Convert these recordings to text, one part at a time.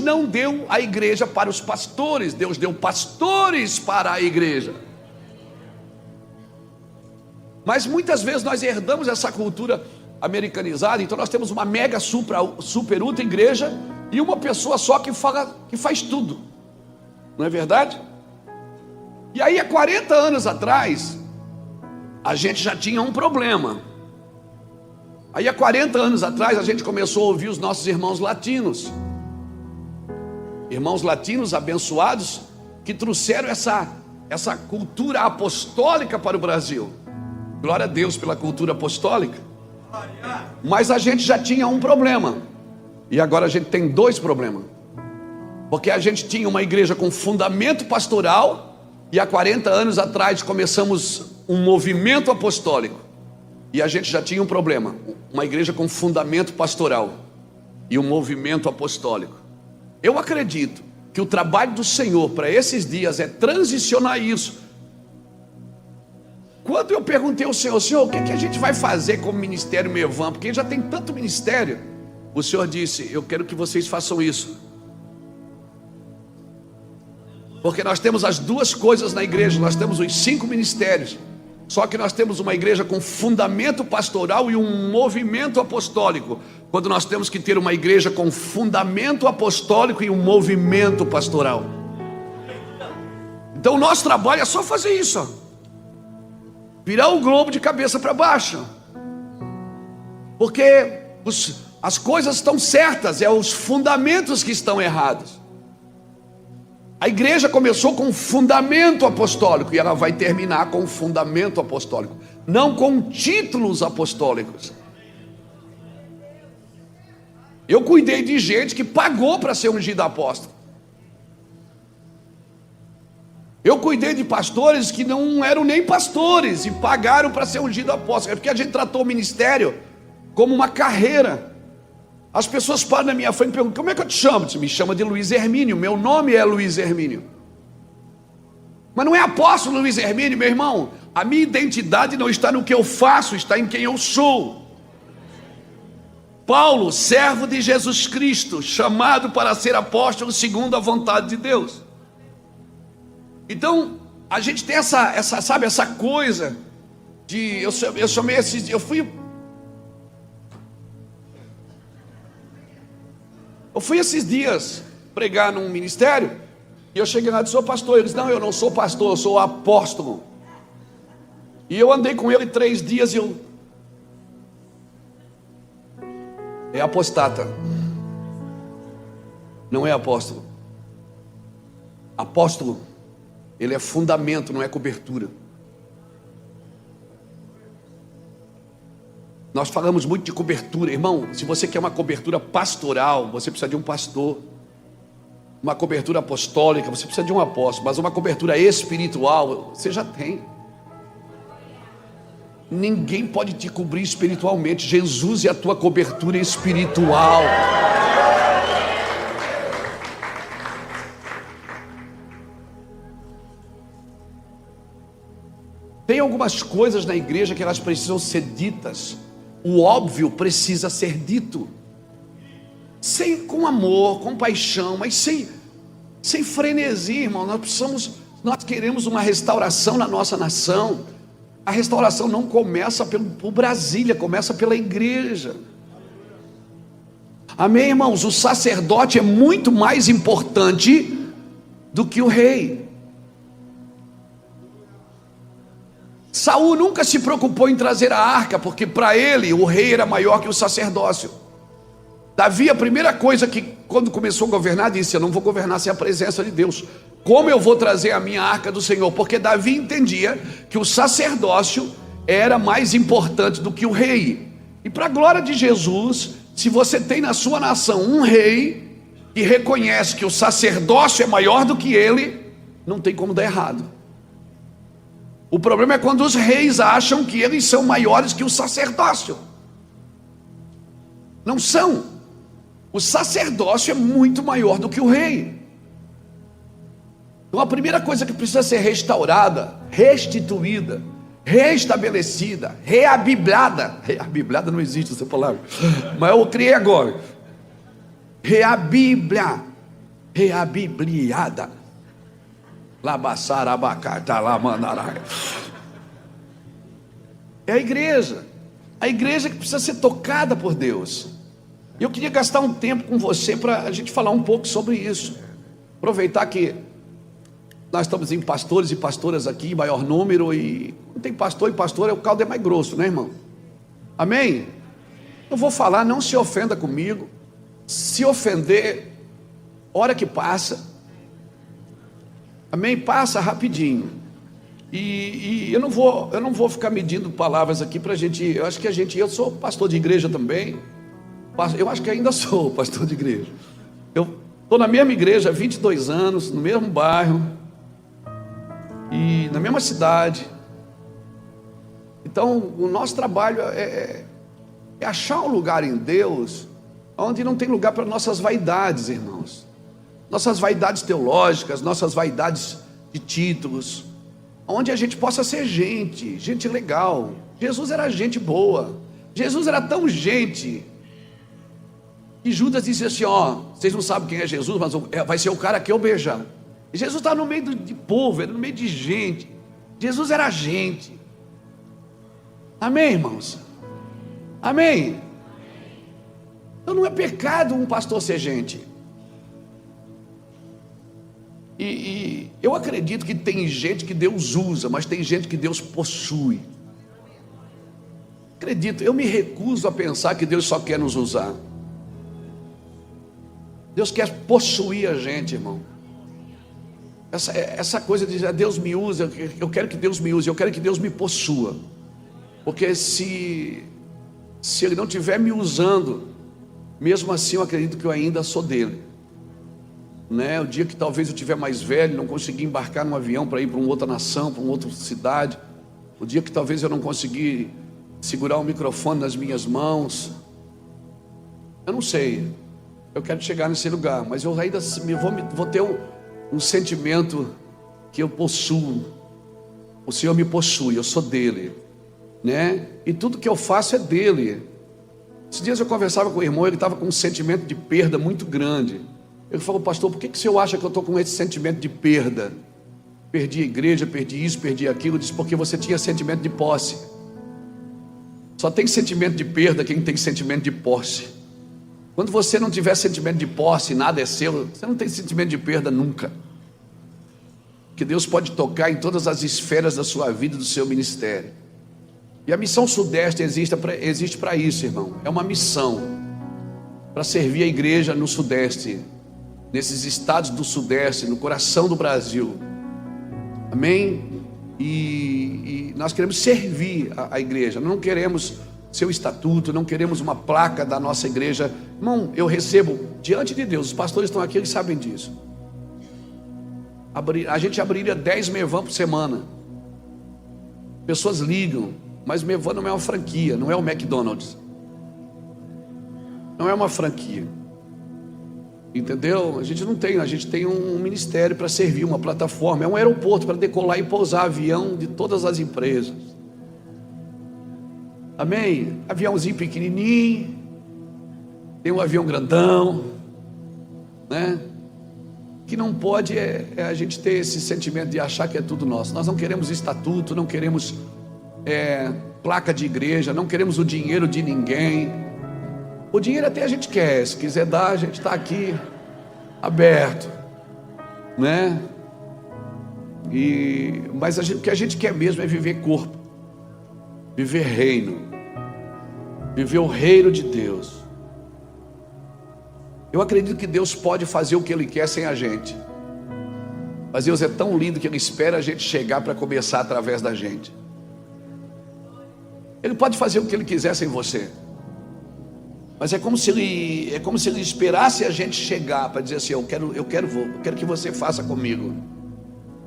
não deu a igreja para os pastores, Deus deu pastores para a igreja. Mas muitas vezes nós herdamos essa cultura americanizada, então nós temos uma mega super ultra igreja e uma pessoa só que faz tudo, não é verdade? E aí há 40 anos atrás a gente já tinha um problema. Aí há 40 anos atrás a gente começou a ouvir os nossos irmãos latinos abençoados, que trouxeram essa cultura apostólica para o Brasil. Glória a Deus pela cultura apostólica. Mas a gente já tinha um problema, e agora a gente tem dois problemas. Porque a gente tinha uma igreja com fundamento pastoral, e há 40 anos atrás começamos um movimento apostólico, e a gente já tinha um problema, uma igreja com fundamento pastoral e um movimento apostólico. Eu acredito que o trabalho do Senhor para esses dias é transicionar isso. Quando eu perguntei ao Senhor, o que a gente vai fazer como ministério Mevan? Porque já tem tanto ministério. O Senhor disse, eu quero que vocês façam isso. Porque nós temos as duas coisas na igreja, nós temos os 5 ministérios. Só que nós temos uma igreja com fundamento pastoral e um movimento apostólico. Quando nós temos que ter uma igreja com fundamento apostólico e um movimento pastoral. Então o nosso trabalho é só fazer isso, ó. Virar o globo de cabeça para baixo. Porque as coisas estão certas, é os fundamentos que estão errados. A igreja começou com fundamento apostólico e ela vai terminar com fundamento apostólico, não com títulos apostólicos. Eu cuidei de gente que pagou para ser ungido apóstolo. Eu cuidei de pastores que não eram nem pastores e pagaram para ser ungido apóstolo. É porque a gente tratou o ministério como uma carreira. As pessoas param na minha frente e perguntam, como é que eu te chamo? Você me chama de Luiz Hermínio, meu nome é Luiz Hermínio. Mas não é apóstolo Luiz Hermínio, meu irmão. A minha identidade não está no que eu faço, está em quem eu sou. Paulo, servo de Jesus Cristo, chamado para ser apóstolo segundo a vontade de Deus. Então, a gente tem essa coisa de, eu chamei esses, eu fui esses dias pregar num ministério, e eu cheguei lá e disse, sou pastor. Ele disse, não, eu não sou pastor, eu sou apóstolo. E eu andei com ele 3 dias e eu... É apostata. Não é apóstolo. Apóstolo, ele é fundamento, não é cobertura. Nós falamos muito de cobertura, irmão. Se você quer uma cobertura pastoral, você precisa de um pastor. Uma cobertura apostólica, você precisa de um apóstolo. Mas uma cobertura espiritual, você já tem. Ninguém pode te cobrir espiritualmente. Jesus é a tua cobertura espiritual. Tem algumas coisas na igreja que elas precisam ser ditas. O óbvio precisa ser dito, com amor, com paixão, mas sem frenesi, irmão. Nós queremos uma restauração na nossa nação. A restauração não começa por Brasília, começa pela igreja. Amém, irmãos? O sacerdote é muito mais importante do que o rei. Saul nunca se preocupou em trazer a arca, porque para ele o rei era maior que o sacerdócio. Davi, a primeira coisa que quando começou a governar, disse, eu não vou governar sem a presença de Deus. Como eu vou trazer a minha arca do Senhor? Porque Davi entendia que o sacerdócio era mais importante do que o rei. E para a glória de Jesus, se você tem na sua nação um rei que reconhece que o sacerdócio é maior do que ele, não tem como dar errado. O problema é quando os reis acham que eles são maiores que o sacerdócio. Não são. O sacerdócio é muito maior do que o rei. Então a primeira coisa que precisa ser restaurada, restituída, restabelecida, reabiblada. Reabiblada não existe essa palavra, mas eu criei agora. Reabiblia reabibliada. Labassarabacata, lamandarai. É a igreja que precisa ser tocada por Deus. E eu queria gastar um tempo com você para a gente falar um pouco sobre isso. Aproveitar que nós estamos em pastores e pastoras aqui, em maior número, e não tem pastor e pastora, o caldo é mais grosso, né, irmão? Amém? Eu vou falar, não se ofenda comigo. Se ofender, hora que passa. Amém? Passa rapidinho. E eu não vou ficar medindo palavras aqui para a gente. Eu sou pastor de igreja também. Eu acho que ainda sou pastor de igreja. Eu estou na mesma igreja há 22 anos, no mesmo bairro e na mesma cidade. Então, o nosso trabalho é achar um lugar em Deus onde não tem lugar para nossas vaidades, irmãos. Nossas vaidades teológicas, nossas vaidades de títulos, onde a gente possa ser gente legal. Jesus era gente boa. Jesus era tão gente que Judas disse assim: ó, vocês não sabem quem é Jesus, mas vai ser o cara que eu beijar. E Jesus estava no meio de povo, era no meio de gente. Jesus era gente. Amém, irmãos? Amém? Então não é pecado um pastor ser gente. E eu acredito que tem gente que Deus usa, mas tem gente que Deus possui. Acredito, eu me recuso a pensar que Deus só quer nos usar. Deus quer possuir a gente, irmão. Essa coisa de dizer, Deus me usa, eu quero que Deus me use, eu quero que Deus me possua. Porque se Ele não estiver me usando, mesmo assim eu acredito que eu ainda sou dele. Né? O dia que talvez eu estiver mais velho, não conseguir embarcar num avião para ir para uma outra nação, para uma outra cidade, o dia que talvez eu não conseguir segurar o microfone nas minhas mãos, eu não sei, eu quero chegar nesse lugar, mas eu ainda vou ter um sentimento que eu possuo, o Senhor me possui, eu sou dele, né? E tudo que eu faço é dele. Esses dias eu conversava com o irmão, ele estava com um sentimento de perda muito grande. Ele falou: pastor, por que o senhor acha que eu estou com esse sentimento de perda? Perdi a igreja, perdi isso, perdi aquilo. Eu disse: porque você tinha sentimento de posse. Só tem sentimento de perda quem tem sentimento de posse. Quando você não tiver sentimento de posse, nada é seu, você não tem sentimento de perda nunca. Que Deus pode tocar em todas as esferas da sua vida, do seu ministério. E a missão Sudeste existe para isso, irmão. É uma missão para servir a igreja no Sudeste, nesses estados do Sudeste, no coração do Brasil. Amém? E nós queremos servir a igreja. Não queremos seu estatuto, não queremos uma placa da nossa igreja. Irmão, eu recebo diante de Deus, os pastores estão aqui, eles sabem disso. A gente abriria 10 Mevan por semana. Pessoas ligam, mas Mevan não é uma franquia, não é o McDonald's. Não é uma franquia. Entendeu? A gente tem um ministério para servir, uma plataforma, é um aeroporto para decolar e pousar avião de todas as empresas. Amém? Aviãozinho pequenininho, tem um avião grandão, né? Que não pode a gente ter esse sentimento de achar que é tudo nosso. Nós não queremos estatuto, não queremos placa de igreja, não queremos o dinheiro de ninguém. O dinheiro até a gente quer, se quiser dar, a gente está aqui aberto, né? Mas o que a gente quer mesmo é viver corpo, viver reino, viver o reino de Deus. Eu acredito que Deus pode fazer o que Ele quer sem a gente, mas Deus é tão lindo que Ele espera a gente chegar para começar através da gente. Ele pode fazer o que Ele quiser sem você, mas é como se ele esperasse a gente chegar para dizer assim: eu quero que você faça comigo.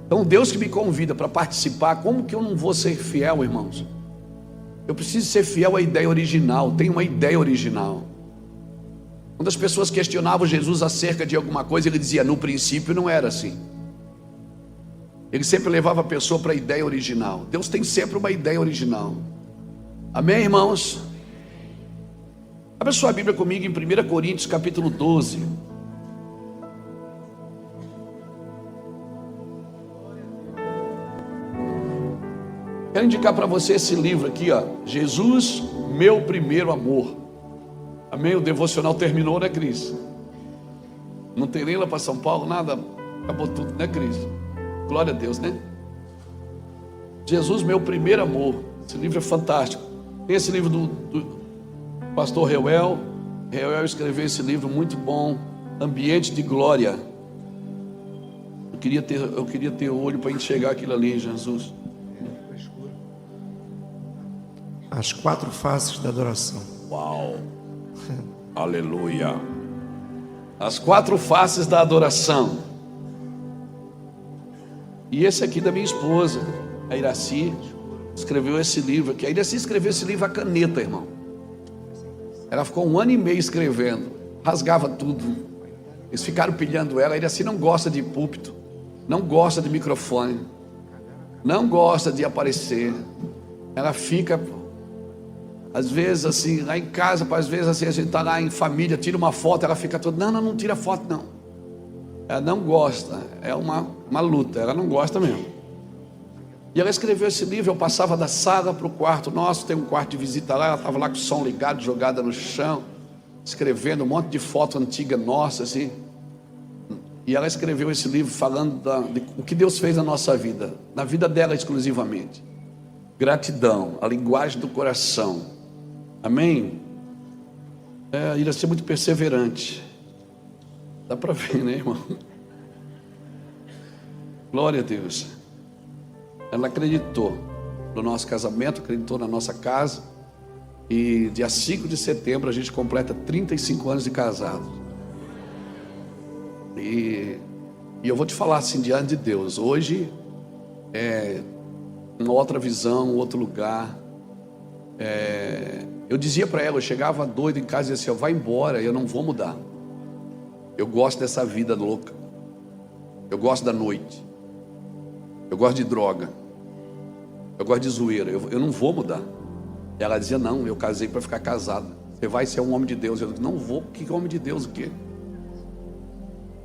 Então Deus que me convida para participar, como que eu não vou ser fiel, irmãos? Eu preciso ser fiel à ideia original. Tem uma ideia original. Quando as pessoas questionavam Jesus acerca de alguma coisa, ele dizia: no princípio não era assim. Ele sempre levava a pessoa para a ideia original. Deus tem sempre uma ideia original. Amém, irmãos? Abra sua Bíblia comigo em 1 Coríntios capítulo 12. Quero indicar para você esse livro aqui, ó, Jesus, Meu Primeiro Amor. Amém? O devocional terminou, né, Cris? Não tem nem lá para São Paulo, nada, acabou tudo, né, Cris? Glória a Deus, né? Jesus, Meu Primeiro Amor. Esse livro é fantástico. Tem esse livro do pastor Reuel. Reuel escreveu esse livro muito bom, Ambiente de Glória. Eu queria ter olho para enxergar aquilo ali, Jesus. As 4 faces da adoração. Uau! Aleluia! As 4 faces da adoração. E esse aqui da minha esposa, a Iraci, escreveu esse livro aqui. A Iraci escreveu esse livro a caneta, irmão. Ela ficou 1 ano e meio escrevendo, rasgava tudo. Eles ficaram pilhando ela. A Iraci não gosta de púlpito, não gosta de microfone, não gosta de aparecer. Ela fica, às vezes assim, lá em casa, às vezes assim, a gente está lá em família, tira uma foto, ela fica toda, não tira foto não. Ela não gosta, é uma luta, ela não gosta mesmo. E ela escreveu esse livro. Eu passava da sala para o quarto nosso, tem um quarto de visita lá, ela estava lá com o som ligado, jogada no chão, escrevendo um monte de foto antiga nossa, assim. E ela escreveu esse livro falando de o que Deus fez na nossa vida, na vida dela exclusivamente. Gratidão, a linguagem do coração. Amém? Irá ser muito perseverante. Dá para ver, né, irmão? Glória a Deus. Ela acreditou no nosso casamento, acreditou na nossa casa. E dia 5 de setembro a gente completa 35 anos de casado. E eu vou te falar assim, diante de Deus, hoje é uma outra visão, outro lugar. Eu dizia para ela, eu chegava doido em casa e dizia assim, vai embora, eu não vou mudar. Eu gosto dessa vida louca. Eu gosto da noite. Eu gosto de droga. Eu gosto de zoeira. Eu não vou mudar. E ela dizia, não, eu casei para ficar casada. Você vai ser um homem de Deus. Eu disse, não vou. Que homem de Deus o quê?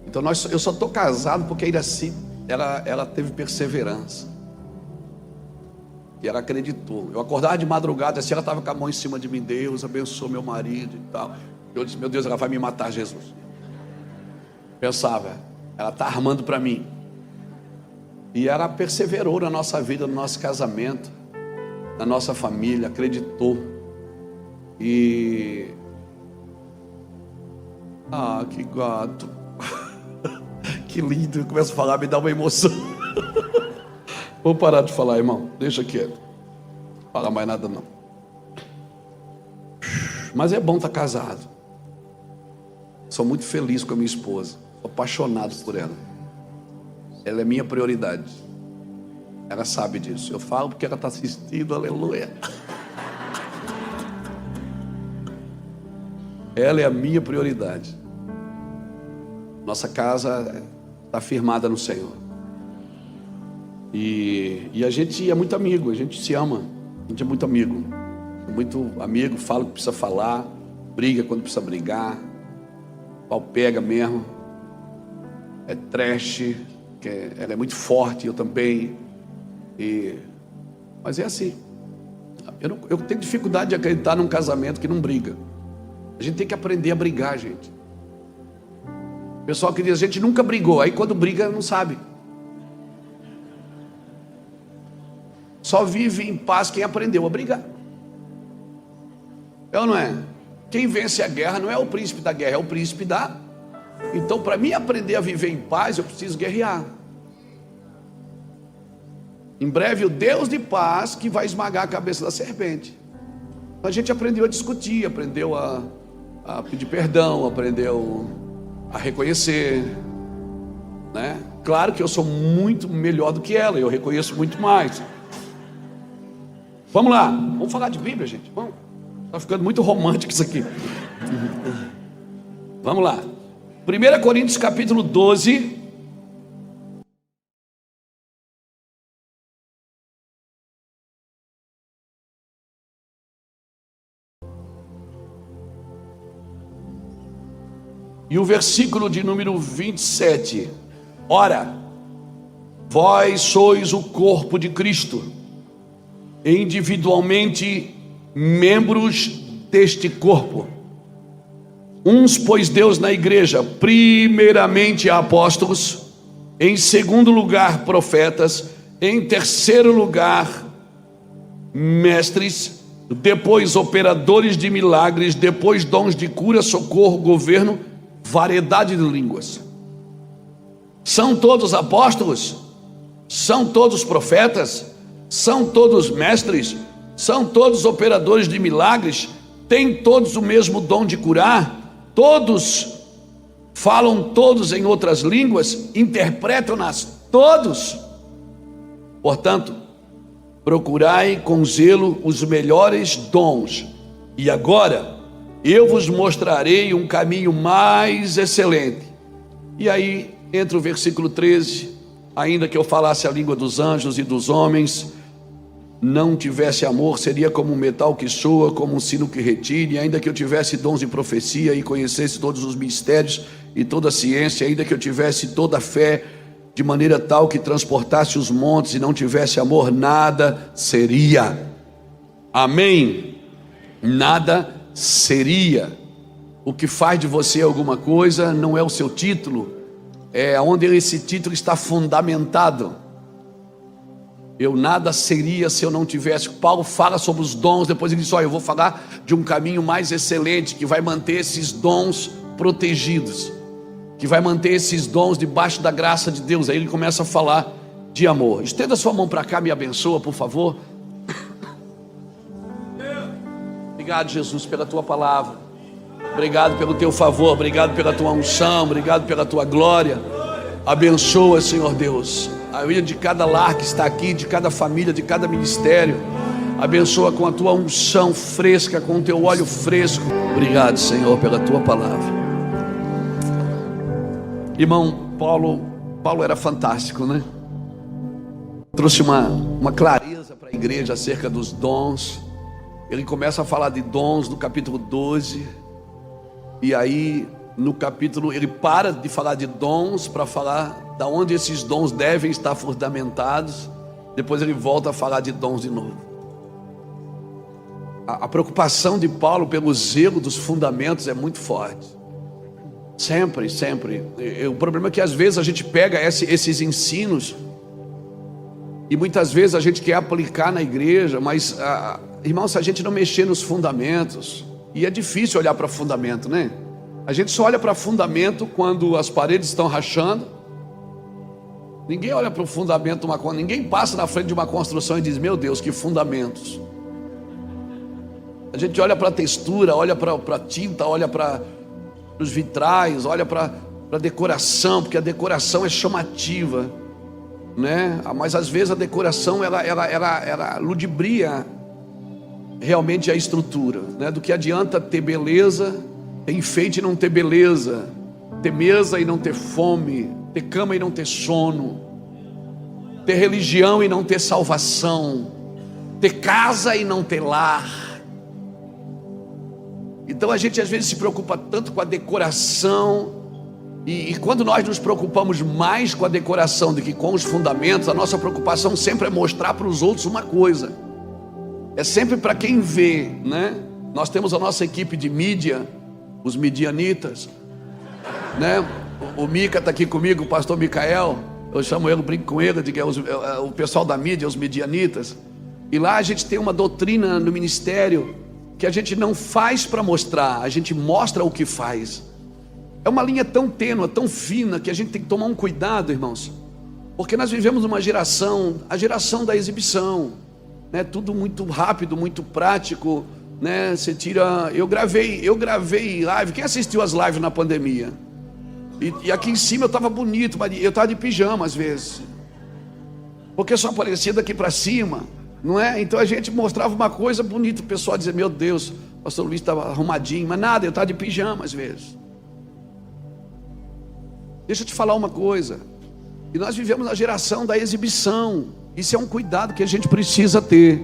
Então eu só estou casado porque a Iraci, ela teve perseverança. E ela acreditou. Eu acordava de madrugada, assim, ela estava com a mão em cima de mim. Deus abençoe meu marido e tal. Eu disse, meu Deus, ela vai me matar, Jesus. Pensava, ela está armando para mim. E ela perseverou na nossa vida, no nosso casamento, na nossa família, acreditou. E... que gato. Que lindo, eu começo a falar, me dá uma emoção. Vou parar de falar, irmão, deixa quieto. Não fala mais nada não. Mas é bom estar casado. Sou muito feliz com a minha esposa. Sou apaixonado por ela. Ela é minha prioridade. Ela sabe disso. Eu falo porque ela está assistindo, aleluia. Ela é a minha prioridade. Nossa casa está firmada no Senhor. E a gente é muito amigo, a gente se ama. A gente é muito amigo. Muito amigo, fala o que precisa falar, briga quando precisa brigar. Pau pega mesmo. É trash, ela é muito forte, eu também. Mas é assim. Eu tenho dificuldade de acreditar num casamento que não briga. A gente tem que aprender a brigar, gente. O pessoal que diz, a gente nunca brigou, aí quando briga não sabe. Só vive em paz quem aprendeu a brigar. É ou não é? Quem vence a guerra não é o príncipe da guerra, é o príncipe da... Então, para mim aprender a viver em paz, eu preciso guerrear. Em breve, o Deus de paz que vai esmagar a cabeça da serpente. A gente aprendeu a discutir, aprendeu a pedir perdão, aprendeu a reconhecer, né? Claro que eu sou muito melhor do que ela, eu reconheço muito mais. Vamos lá, vamos falar de Bíblia, gente. Vamos. Está ficando muito romântico isso aqui. Vamos lá. 1 Coríntios capítulo 12. E o versículo de número 27. Ora, vós sois o corpo de Cristo, individualmente membros deste corpo. Uns pôs Deus na igreja, primeiramente apóstolos, em segundo lugar profetas, em terceiro lugar mestres, depois operadores de milagres, depois dons de cura, socorro, governo, variedade de línguas. São todos apóstolos? São todos profetas? São todos mestres? São todos operadores de milagres? Têm todos o mesmo dom de curar? Todos falam todos em outras línguas? Interpretam-nas todos? Portanto, procurai com zelo os melhores dons. E agora eu vos mostrarei um caminho mais excelente. E aí entra o versículo 13: ainda que eu falasse a língua dos anjos e dos homens, não tivesse amor, seria como um metal que soa, como um sino que retine. Ainda que eu tivesse dons de profecia e conhecesse todos os mistérios e toda a ciência, ainda que eu tivesse toda a fé, de maneira tal que transportasse os montes, e não tivesse amor, nada seria. Amém? Nada seria. O que faz de você alguma coisa não é o seu título, é onde esse título está fundamentado. Eu nada seria se eu não tivesse. Paulo fala sobre os dons, depois ele diz: olha, eu vou falar de um caminho mais excelente, que vai manter esses dons protegidos, que vai manter esses dons debaixo da graça de Deus. Aí ele começa a falar de amor. Estenda sua mão para cá, me abençoa, por favor. Obrigado, Jesus, pela tua palavra. Obrigado pelo teu favor, obrigado pela tua unção, obrigado pela tua glória. Abençoa, Senhor Deus, a vida de cada lar que está aqui, de cada família, de cada ministério. Abençoa com a tua unção fresca, com o teu óleo fresco. Obrigado, Senhor, pela tua palavra. Irmão, Paulo era fantástico, né? Trouxe uma clareza para a igreja acerca dos dons. Ele começa a falar de dons no capítulo 12. E aí, no capítulo, ele para de falar de dons para falar da onde esses dons devem estar fundamentados. Depois ele volta a falar de dons de novo. A preocupação de Paulo pelo zelo dos fundamentos é muito forte. Sempre, sempre. O problema é que às vezes a gente pega esses ensinos e muitas vezes a gente quer aplicar na igreja, mas, irmão, se a gente não mexer nos fundamentos, e é difícil olhar para fundamento, né? A gente só olha para fundamento quando as paredes estão rachando. Ninguém olha para o fundamento, ninguém passa na frente de uma construção e diz: meu Deus, que fundamentos. A gente olha para a textura, olha para a tinta, olha para os vitrais, olha para a decoração, porque a decoração é chamativa, né? Mas às vezes a decoração ela ludibria realmente a estrutura, né? Do que adianta ter beleza, ter enfeite e não ter beleza, ter mesa e não ter fome, ter cama e não ter sono, ter religião e não ter salvação, ter casa e não ter lar. Então a gente às vezes se preocupa tanto com a decoração, e quando nós nos preocupamos mais com a decoração do que com os fundamentos, a nossa preocupação sempre é mostrar para os outros uma coisa, é sempre para quem vê, né? Nós temos a nossa equipe de mídia, os midianitas, né? O Mica está aqui comigo, o pastor Micael, eu chamo ele, brinco com ele, digo, o pessoal da mídia, os midianitas. E lá a gente tem uma doutrina no ministério que a gente não faz para mostrar, a gente mostra o que faz. É uma linha tão tênue, tão fina, que a gente tem que tomar um cuidado, irmãos, porque nós vivemos uma geração, a geração da exibição, né? Tudo muito rápido, muito prático, né? Você tira, eu gravei live. Quem assistiu as lives na pandemia? E aqui em cima eu estava bonito, mas eu estava de pijama às vezes, porque só aparecia daqui para cima, não é? Então a gente mostrava uma coisa bonita, o pessoal dizia: meu Deus, o pastor Luiz estava arrumadinho, mas nada, eu estava de pijama às vezes. Deixa eu te falar uma coisa, e nós vivemos na geração da exibição. Isso é um cuidado que a gente precisa ter,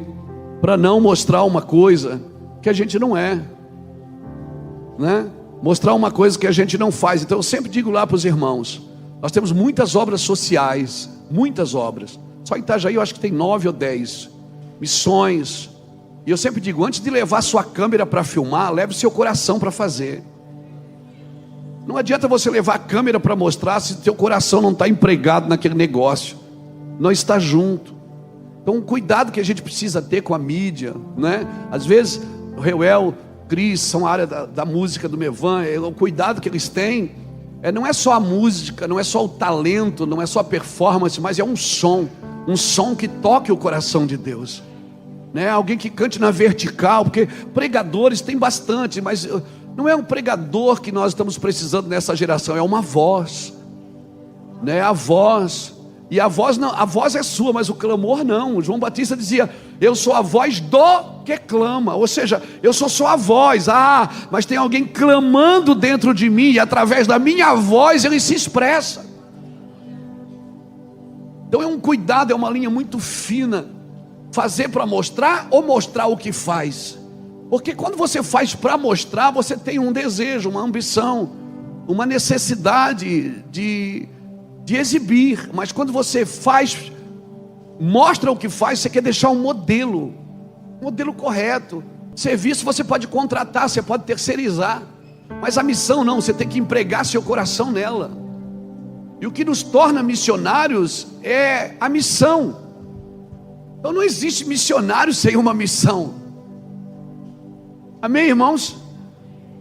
para não mostrar uma coisa que a gente não é, né? Mostrar uma coisa que a gente não faz. Então eu sempre digo lá para os irmãos, nós temos muitas obras sociais, muitas obras. Só em Itajaí eu acho que tem 9 ou 10. missões. E eu sempre digo, antes de levar sua câmera para filmar, leve seu coração para fazer. Não adianta você levar a câmera para mostrar se teu coração não está empregado naquele negócio, não está junto. Então, um cuidado que a gente precisa ter com a mídia, né? Às vezes, o Reuel, Cris, são a área da música do Mevan, o cuidado que eles têm, não é só a música, não é só o talento, não é só a performance, mas é um som que toque o coração de Deus, né? Alguém que cante na vertical, porque pregadores tem bastante, mas não é um pregador que nós estamos precisando nessa geração, é uma voz, né? A voz. E a voz não, a voz é sua, mas o clamor não. O João Batista dizia: eu sou a voz do que clama. Ou seja, eu sou só a voz. Mas tem alguém clamando dentro de mim, e através da minha voz ele se expressa. Então é um cuidado, é uma linha muito fina. Fazer para mostrar ou mostrar o que faz? Porque quando você faz para mostrar, você tem um desejo, uma ambição, uma necessidade de exibir. Mas quando você mostra o que faz, você quer deixar um modelo correto. Serviço você pode contratar, você pode terceirizar, mas a missão não, você tem que empregar seu coração nela. E o que nos torna missionários é a missão. Então não existe missionário sem uma missão. Amém, irmãos?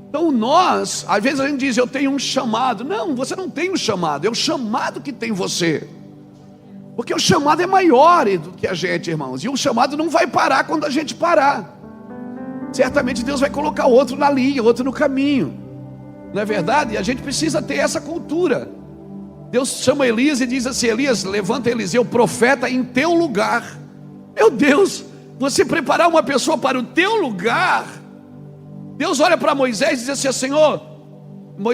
Então nós, às vezes a gente diz, eu tenho um chamado. Não, você não tem um chamado, é o chamado que tem você. Porque o chamado é maior do que a gente, irmãos. E o chamado não vai parar quando a gente parar. Certamente Deus vai colocar outro na linha, outro no caminho. Não é verdade? E a gente precisa ter essa cultura. Deus chama Elias e diz assim: Elias, levanta Eliseu, profeta em teu lugar. Meu Deus, você preparar uma pessoa para o teu lugar. Deus olha para Moisés e diz assim: Senhor,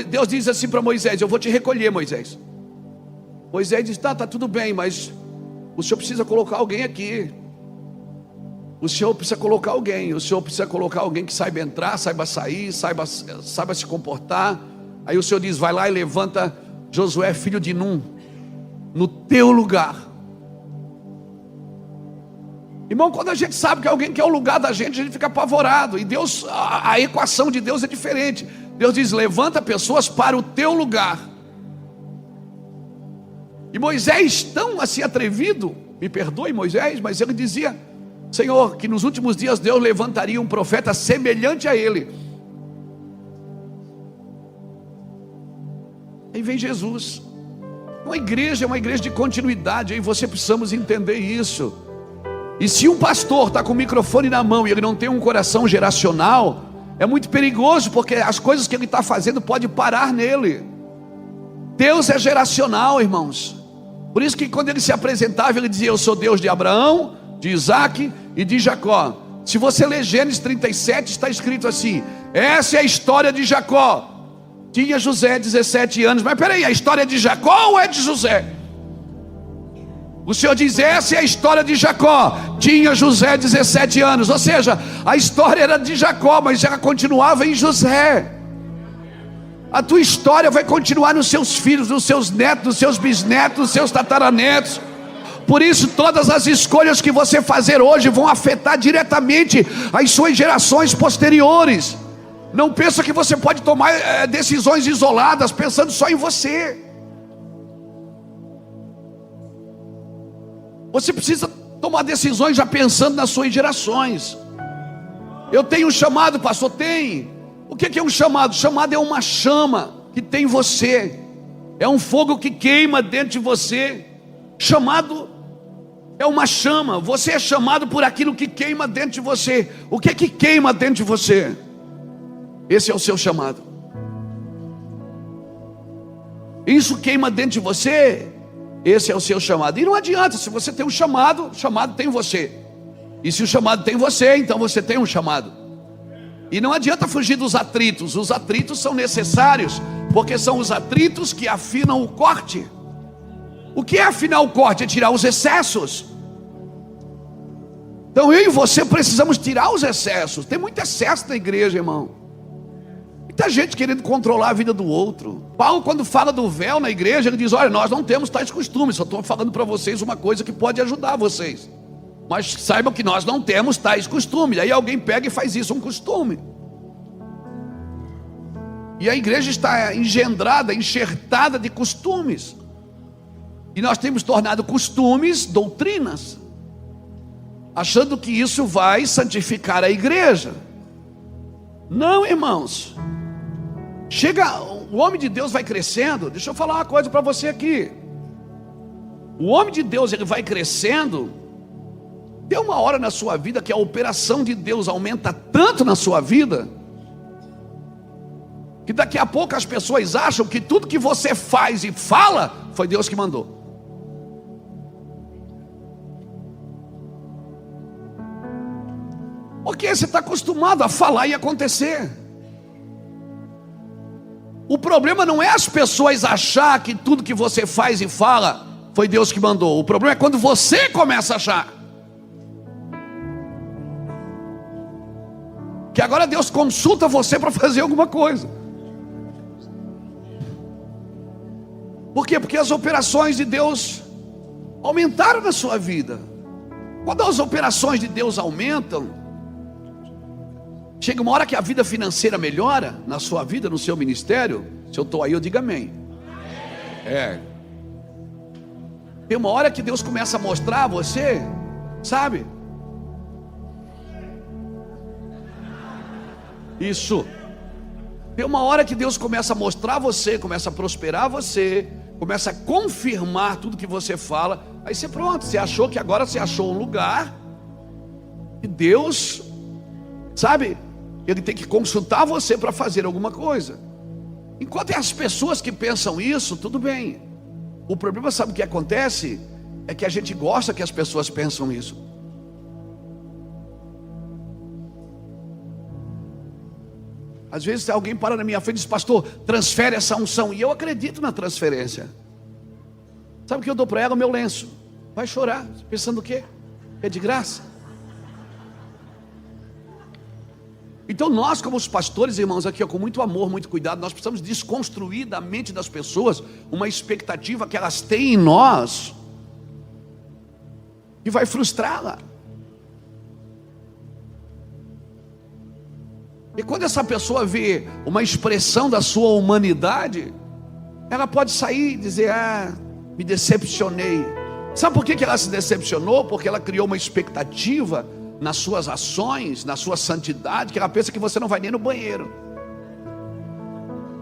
Deus diz assim para Moisés: eu vou te recolher, Moisés. Moisés diz: tá tudo bem, mas o senhor precisa colocar alguém aqui. O senhor precisa colocar alguém. O senhor precisa colocar alguém que saiba entrar, saiba sair, saiba se comportar. Aí o senhor diz: vai lá e levanta Josué, filho de Num, no teu lugar. Irmão, quando a gente sabe que alguém quer o lugar da gente, a gente fica apavorado. E Deus, a equação de Deus é diferente. Deus diz: levanta pessoas para o teu lugar. E Moisés, tão assim atrevido, me perdoe Moisés, mas ele dizia: Senhor, que nos últimos dias Deus levantaria um profeta semelhante a ele. Aí vem Jesus. Uma igreja é uma igreja de continuidade. Aí você precisamos entender isso. E se um pastor está com o microfone na mão e ele não tem um coração geracional, é muito perigoso, porque as coisas que ele está fazendo podem parar nele. Deus é geracional, irmãos. Por isso que quando ele se apresentava, ele dizia: eu sou Deus de Abraão, de Isaac e de Jacó. Se você ler Gênesis 37, está escrito assim: essa é a história de Jacó. Tinha José 17 anos. Mas peraí, a história é de Jacó ou é de José? O Senhor diz: essa é a história de Jacó. Tinha José 17 anos. Ou seja, a história era de Jacó, mas ela continuava em José. A tua história vai continuar nos seus filhos, nos seus netos, nos seus bisnetos, nos seus tataranetos. Por isso todas as escolhas que você fazer hoje vão afetar diretamente as suas gerações posteriores. Não pensa que você pode tomar decisões isoladas pensando só em você. Você precisa tomar decisões já pensando nas suas gerações. Eu tenho um chamado, pastor? Tem. O que é um chamado? Chamado é uma chama que tem em você. É um fogo que queima dentro de você. Chamado é uma chama. Você é chamado por aquilo que queima dentro de você. O que é que queima dentro de você? Esse é o seu chamado. Isso queima dentro de você. Esse é o seu chamado. E não adianta, se você tem um chamado, o chamado tem você. E se o chamado tem você, então você tem um chamado. E não adianta fugir dos atritos. Os atritos são necessários, porque são os atritos que afinam o corte. O que é afinar o corte? É tirar os excessos. Então eu e você precisamos tirar os excessos. Tem muito excesso na igreja, irmão. Muita gente querendo controlar a vida do outro. Paulo, quando fala do véu na igreja, ele diz: olha, nós não temos tais costumes. Só estou falando para vocês uma coisa que pode ajudar vocês. Mas saibam que nós não temos tais costumes. Aí alguém pega e faz isso um costume. E a igreja está engendrada, enxertada de costumes. E nós temos tornado costumes doutrinas, achando que isso vai santificar a igreja. Não, irmãos. O homem de Deus vai crescendo. Deixa eu falar uma coisa para você aqui. O homem de Deus, ele vai crescendo. Tem uma hora na sua vida que a operação de Deus aumenta tanto na sua vida, que daqui a pouco as pessoas acham que tudo que você faz e fala foi Deus que mandou. Porque você está acostumado a falar e acontecer. O problema não é as pessoas achar que tudo que você faz e fala foi Deus que mandou. O problema é quando você começa a achar que agora Deus consulta você para fazer alguma coisa. Por quê? Porque as operações de Deus aumentaram na sua vida. Quando as operações de Deus aumentam, chega uma hora que a vida financeira melhora na sua vida, no seu ministério. Se eu estou aí, eu digo amém. Tem uma hora que Deus começa a mostrar a você, sabe? Isso. Tem uma hora que Deus começa a mostrar a você, começa a prosperar você, começa a confirmar tudo que você fala. Aí você pronto, você achou que agora você achou um lugar e Deus, sabe, Ele tem que consultar você para fazer alguma coisa. Enquanto é as pessoas que pensam isso, tudo bem. O problema, sabe o que acontece? É que a gente gosta que as pessoas pensam isso. Às vezes alguém para na minha frente e diz: pastor, transfere essa unção. E eu acredito na transferência. Sabe o que eu dou para ela? O meu lenço. Vai chorar, pensando o quê? É de graça. Então nós, como os pastores, irmãos, aqui com muito amor, muito cuidado, nós precisamos desconstruir da mente das pessoas uma expectativa que elas têm em nós, que vai frustrá-la. E quando essa pessoa vê uma expressão da sua humanidade, ela pode sair e dizer: me decepcionei. Sabe por que ela se decepcionou? Porque ela criou uma expectativa nas suas ações, na sua santidade, que ela pensa que você não vai nem no banheiro.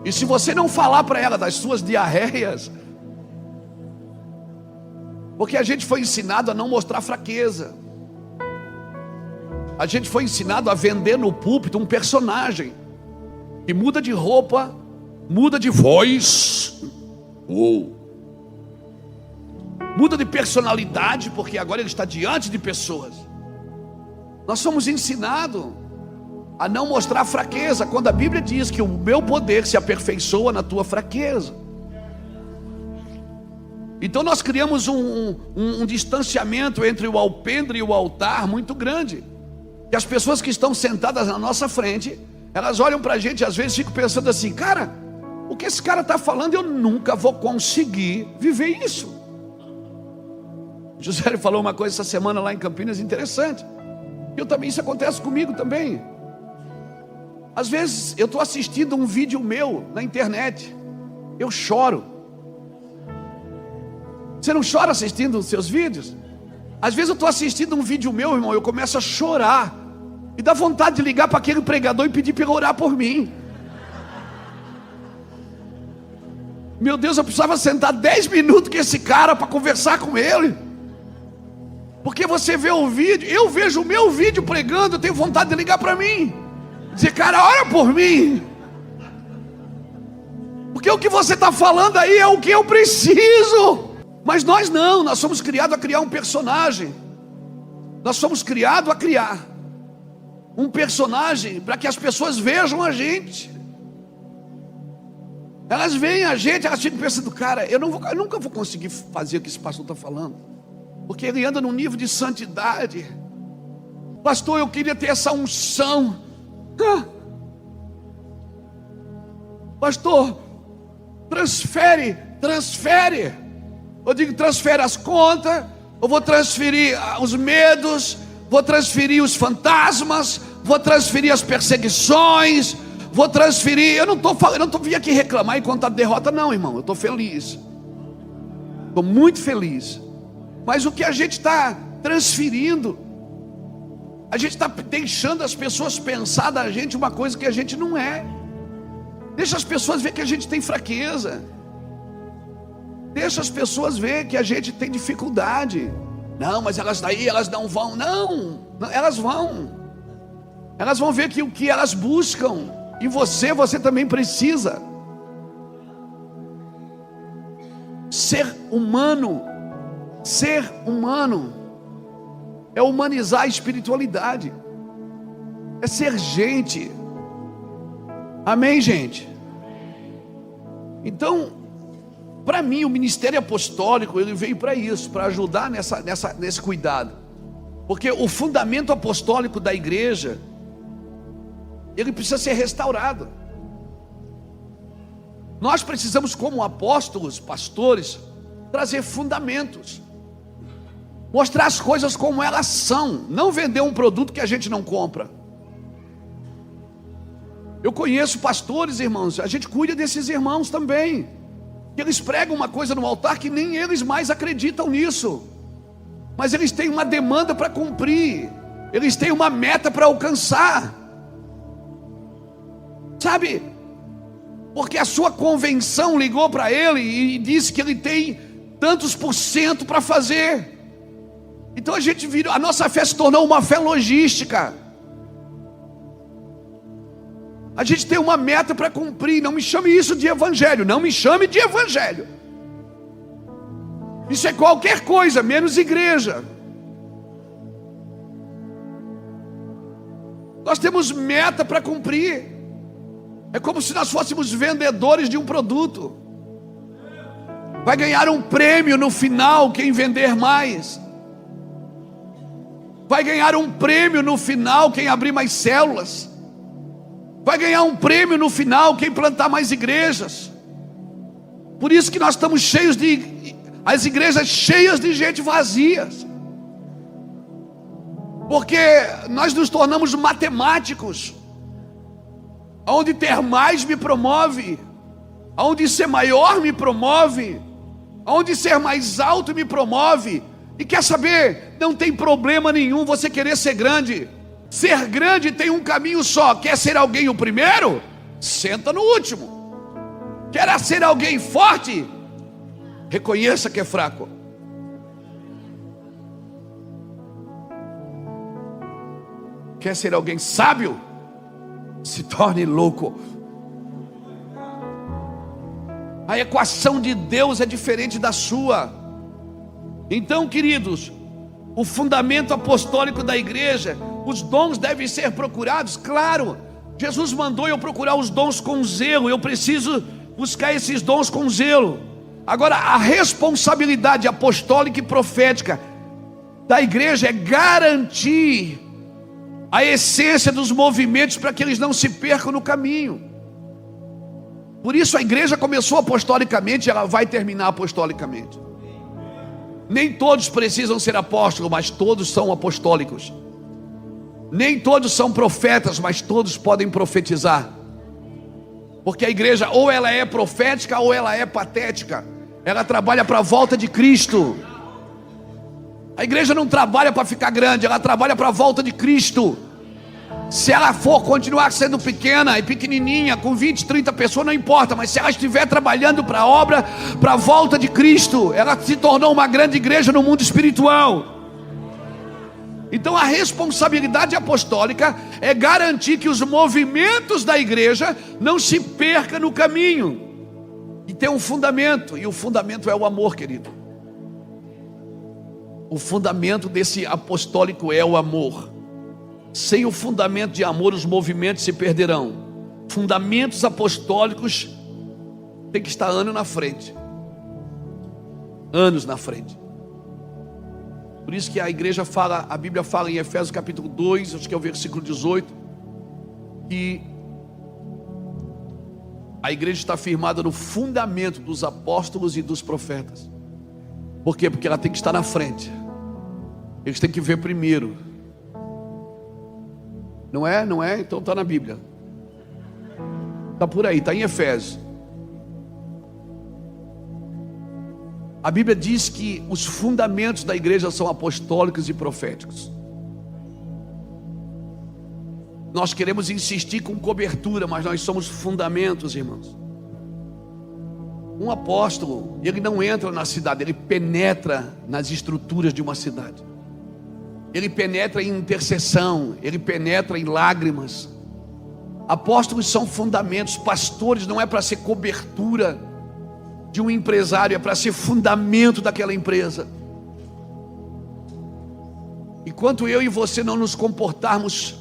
E se você não falar para ela das suas diarreias, porque a gente foi ensinado a não mostrar fraqueza. A gente foi ensinado a vender no púlpito um personagem que muda de roupa, muda de voz, muda de personalidade, porque agora ele está diante de pessoas. Nós somos ensinados a não mostrar fraqueza, quando a Bíblia diz que o meu poder se aperfeiçoa na tua fraqueza. Então nós criamos um distanciamento entre o alpendre e o altar muito grande. E as pessoas que estão sentadas na nossa frente, elas olham para a gente e às vezes ficam pensando assim: cara, o que esse cara está falando, eu nunca vou conseguir viver isso. José falou uma coisa essa semana lá em Campinas interessante. Isso acontece comigo também. Às vezes eu estou assistindo um vídeo meu na internet, eu choro. Você não chora assistindo os seus vídeos? Às vezes eu estou assistindo um vídeo meu, irmão, eu começo a chorar. E dá vontade de ligar para aquele pregador e pedir para ele orar por mim. Meu Deus, eu precisava sentar 10 minutos com esse cara para conversar com ele. Porque você vê o vídeo, eu vejo o meu vídeo pregando, eu tenho vontade de ligar para mim, dizer: cara, ora por mim. Porque o que você está falando aí é o que eu preciso. Mas nós não, nós somos criados a criar um personagem. Nós somos criados a criar um personagem para que as pessoas vejam a gente. Elas veem a gente, elas ficam pensando: cara, eu nunca vou conseguir fazer o que esse pastor está falando, porque ele anda num nível de santidade. Pastor, eu queria ter essa unção. Pastor, transfere. Eu digo: transfere as contas, Eu vou transferir os medos, vou transferir os fantasmas, vou transferir as perseguições, vou transferir. Eu não estou vindo aqui reclamar e contar derrota, não, irmão. Eu estou feliz. Estou muito feliz. Mas o que a gente está transferindo, a gente está deixando as pessoas pensar da gente uma coisa que a gente não é. Deixa as pessoas ver que a gente tem fraqueza. Deixa as pessoas ver que a gente tem dificuldade. Não, mas elas não vão. Não, elas vão. Elas vão ver que o que elas buscam, e você também precisa. Ser humano é humanizar a espiritualidade, é ser gente. Amém, gente? Então, para mim, o ministério apostólico, ele veio para isso, para ajudar nesse cuidado. Porque o fundamento apostólico da igreja, ele precisa ser restaurado. Nós precisamos, como apóstolos, pastores, trazer fundamentos, mostrar as coisas como elas são, não vender um produto que a gente não compra. Eu conheço pastores, irmãos, a gente cuida desses irmãos também, que eles pregam uma coisa no altar que nem eles mais acreditam nisso, mas eles têm uma demanda para cumprir, eles têm uma meta para alcançar, sabe? Porque a sua convenção ligou para ele e disse que ele tem tantos % para fazer. Então a nossa fé se tornou uma fé logística. A gente tem uma meta para cumprir. Não me chame isso de evangelho. Não me chame de evangelho. Isso é qualquer coisa, menos igreja. Nós temos meta para cumprir. É como se nós fôssemos vendedores de um produto. Vai ganhar um prêmio no final quem vender mais. Vai ganhar um prêmio no final quem abrir mais células. Vai ganhar um prêmio no final quem plantar mais igrejas. Por isso que nós estamos as igrejas cheias de gente vazias. Porque nós nos tornamos matemáticos. Onde ter mais me promove, onde ser maior me promove, onde ser mais alto me promove. E quer saber? Não tem problema nenhum você querer ser grande. Ser grande tem um caminho só. Quer ser alguém o primeiro? Senta no último. Quer ser alguém forte? Reconheça que é fraco. Quer ser alguém sábio? Se torne louco. A equação de Deus é diferente da sua. Então, queridos, o fundamento apostólico da igreja, os dons devem ser procurados, claro. Jesus mandou eu procurar os dons com zelo. Eu preciso buscar esses dons com zelo. Agora, a responsabilidade apostólica e profética da igreja é garantir a essência dos movimentos para que eles não se percam no caminho. Por isso a igreja começou apostolicamente e ela vai terminar apostolicamente. Nem todos precisam ser apóstolos, mas todos são apostólicos. Nem todos são profetas, mas todos podem profetizar. Porque a igreja ou ela é profética ou ela é patética. Ela trabalha para a volta de Cristo. A igreja não trabalha para ficar grande, ela trabalha para a volta de Cristo. Se ela for continuar sendo pequena e pequenininha, com 20, 30 pessoas, não importa. Mas se ela estiver trabalhando para a obra, para a volta de Cristo, ela se tornou uma grande igreja no mundo espiritual. Então a responsabilidade apostólica é garantir que os movimentos da igreja não se percam no caminho. E tem um fundamento, e o fundamento é o amor, querido. O fundamento desse apostólico é o amor. Sem o fundamento de amor, os movimentos se perderão. Fundamentos apostólicos tem que estar anos na frente. Anos na frente. Por isso que a igreja fala, a Bíblia fala em Efésios capítulo 2, acho que é o versículo 18, que a igreja está firmada no fundamento dos apóstolos e dos profetas. Por quê? Porque ela tem que estar na frente. Eles têm que ver primeiro. Não é? Não é? Então está na Bíblia. Está por aí, está em Efésios. A Bíblia diz que os fundamentos da igreja são apostólicos e proféticos. Nós queremos insistir com cobertura, mas nós somos fundamentos, irmãos. Um apóstolo, ele não entra na cidade, ele penetra nas estruturas de uma cidade. Ele penetra em intercessão, ele penetra em lágrimas. Apóstolos são fundamentos, pastores não é para ser cobertura de um empresário, é para ser fundamento daquela empresa. Enquanto eu e você não nos comportarmos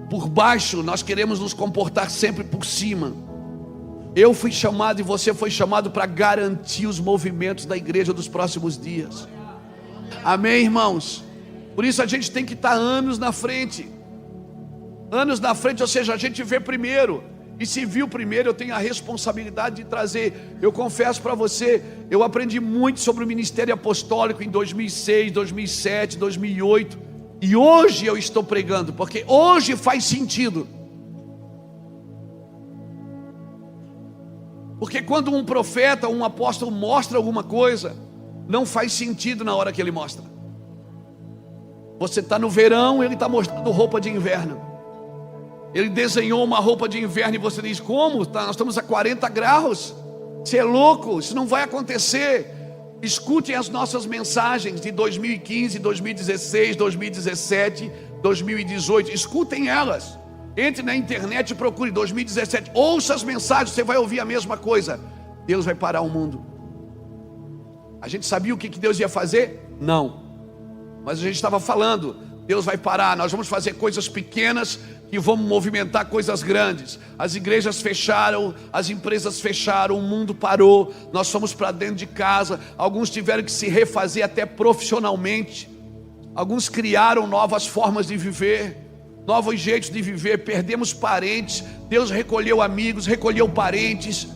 por baixo, nós queremos nos comportar sempre por cima. Eu fui chamado e você foi chamado para garantir os movimentos da igreja dos próximos dias. Amém, irmãos? Por isso a gente tem que estar anos na frente. Anos na frente, ou seja, a gente vê primeiro. E se viu primeiro, eu tenho a responsabilidade de trazer. Eu confesso para você, eu aprendi muito sobre o ministério apostólico em 2006, 2007, 2008. E hoje eu estou pregando, porque hoje faz sentido. Porque quando um profeta, um apóstolo mostra alguma coisa, não faz sentido na hora que ele mostra. Você está no verão, ele está mostrando roupa de inverno. Ele desenhou uma roupa de inverno e você diz: como? Nós estamos a 40 graus. Você é louco, isso não vai acontecer. Escutem as nossas mensagens de 2015, 2016, 2017, 2018. Escutem elas. Entre na internet e procure 2017. Ouça as mensagens, você vai ouvir a mesma coisa. Deus vai parar o mundo. A gente sabia o que Deus ia fazer? Não. Mas a gente estava falando, Deus vai parar. Nós vamos fazer coisas pequenas e vamos movimentar coisas grandes. As igrejas fecharam, as empresas fecharam, o mundo parou. Nós fomos para dentro de casa. Alguns tiveram que se refazer até profissionalmente. Alguns criaram novas formas de viver, novos jeitos de viver. Perdemos parentes. Deus recolheu amigos, recolheu parentes,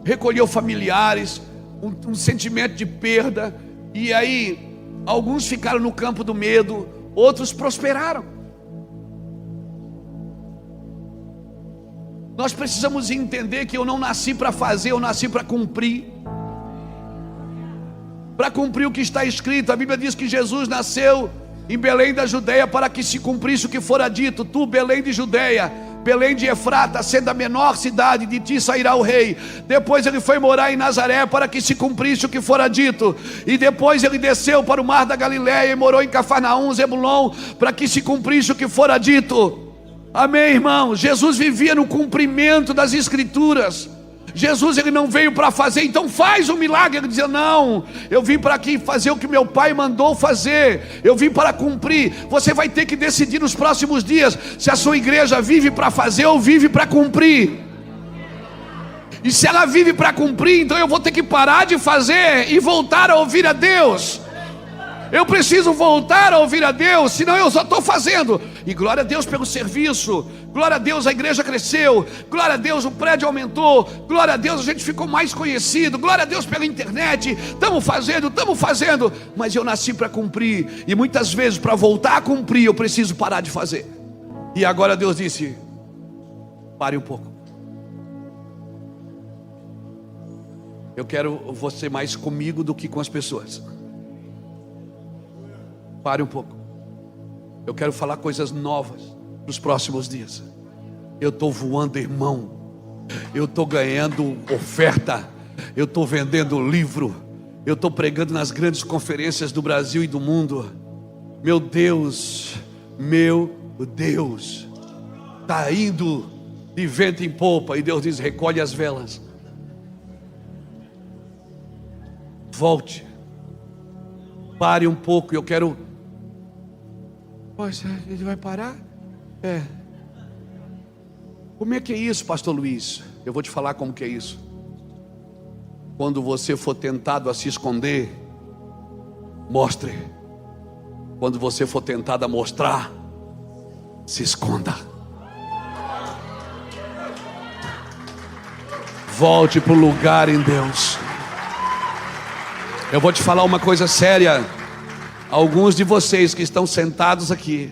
recolheu familiares. Um sentimento de perda. E aí alguns ficaram no campo do medo, outros prosperaram. Nós precisamos entender que eu não nasci para fazer, eu nasci para cumprir. Para cumprir o que está escrito. A Bíblia diz que Jesus nasceu em Belém da Judeia para que se cumprisse o que fora dito: tu, Belém de Judeia, Belém de Efrata, sendo a menor cidade, de ti sairá o rei. Depois ele foi morar em Nazaré para que se cumprisse o que fora dito. E depois ele desceu para o mar da Galileia e morou em Cafarnaum, Zebulon, para que se cumprisse o que fora dito. Amém, irmão? Jesus vivia no cumprimento das escrituras. Jesus, ele não veio para fazer, então faz um milagre. Ele dizia: não, eu vim para aqui fazer o que meu pai mandou fazer. Eu vim para cumprir. Você vai ter que decidir nos próximos dias se a sua igreja vive para fazer ou vive para cumprir. E se ela vive para cumprir, então eu vou ter que parar de fazer e voltar a ouvir a Deus. Eu preciso voltar a ouvir a Deus, senão eu só estou fazendo. E glória a Deus pelo serviço, glória a Deus a igreja cresceu, glória a Deus o prédio aumentou, glória a Deus a gente ficou mais conhecido, glória a Deus pela internet. Estamos fazendo, mas eu nasci para cumprir. E muitas vezes para voltar a cumprir eu preciso parar de fazer. E agora Deus disse: pare um pouco. Eu quero você mais comigo do que com as pessoas. Pare um pouco. Eu quero falar coisas novas nos próximos dias. Eu estou voando, irmão. Eu estou ganhando oferta. Eu estou vendendo livro. Eu estou pregando nas grandes conferências do Brasil e do mundo. Meu Deus, está indo de vento em popa. E Deus diz: recolhe as velas. Volte. Pare um pouco. Eu quero... Poxa, ele vai parar? É. Como é que é isso, pastor Luiz? Eu vou te falar como que é isso. Quando você for tentado a se esconder, mostre. Quando você for tentado a mostrar, se esconda. Volte para o lugar em Deus. Eu vou te falar uma coisa séria. Alguns de vocês que estão sentados aqui,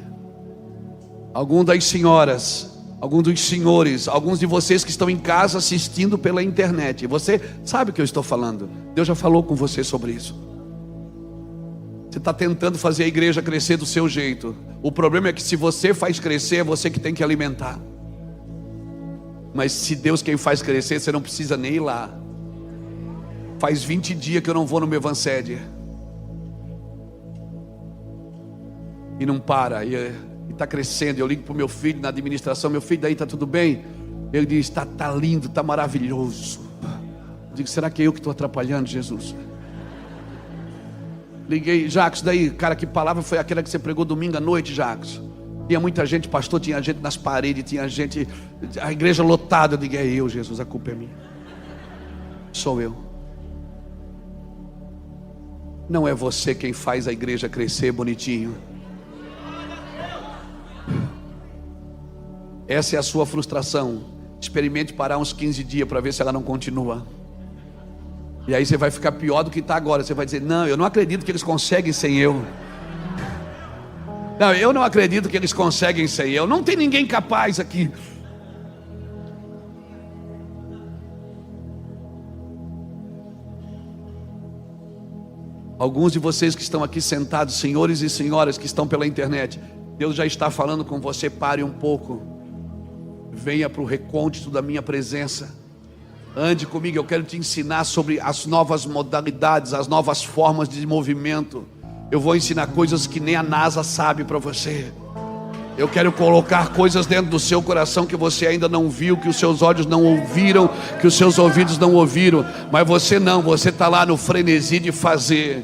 algumas das senhoras, alguns dos senhores, alguns de vocês que estão em casa assistindo pela internet, você sabe o que eu estou falando. Deus já falou com você sobre isso. Você está tentando fazer a igreja crescer do seu jeito. O problema é que se você faz crescer, é você que tem que alimentar. Mas se Deus quem faz crescer, você não precisa nem ir lá. Faz 20 dias que eu não vou no meu Evansédia. E não para, e está crescendo. Eu ligo para o meu filho na administração: meu filho, daí está tudo bem? Ele diz: tá lindo, está maravilhoso. Eu digo: será que é eu que estou atrapalhando, Jesus? Liguei: Jacques, daí, cara, que palavra foi aquela que você pregou domingo à noite, Jacques? Tinha muita gente, pastor, tinha gente nas paredes, tinha gente, a igreja lotada. Eu digo: é eu, Jesus, a culpa é minha. Sou eu. Não é você quem faz a igreja crescer bonitinho. Essa é a sua frustração. Experimente parar uns 15 dias para ver se ela não continua. E aí você vai ficar pior do que está agora. Você vai dizer: não, eu não acredito que eles conseguem sem eu. Não, eu não acredito que eles conseguem sem eu. Não tem ninguém capaz aqui. Alguns de vocês que estão aqui sentados, senhores e senhoras que estão pela internet, Deus já está falando com você: pare um pouco. Venha para o recôndito da minha presença. Ande comigo, eu quero te ensinar sobre as novas modalidades, as novas formas de movimento. Eu vou ensinar coisas que nem a NASA sabe para você. Eu quero colocar coisas dentro do seu coração que você ainda não viu, que os seus olhos não ouviram, que os seus ouvidos não ouviram. Mas você não, você está lá no frenesi de fazer.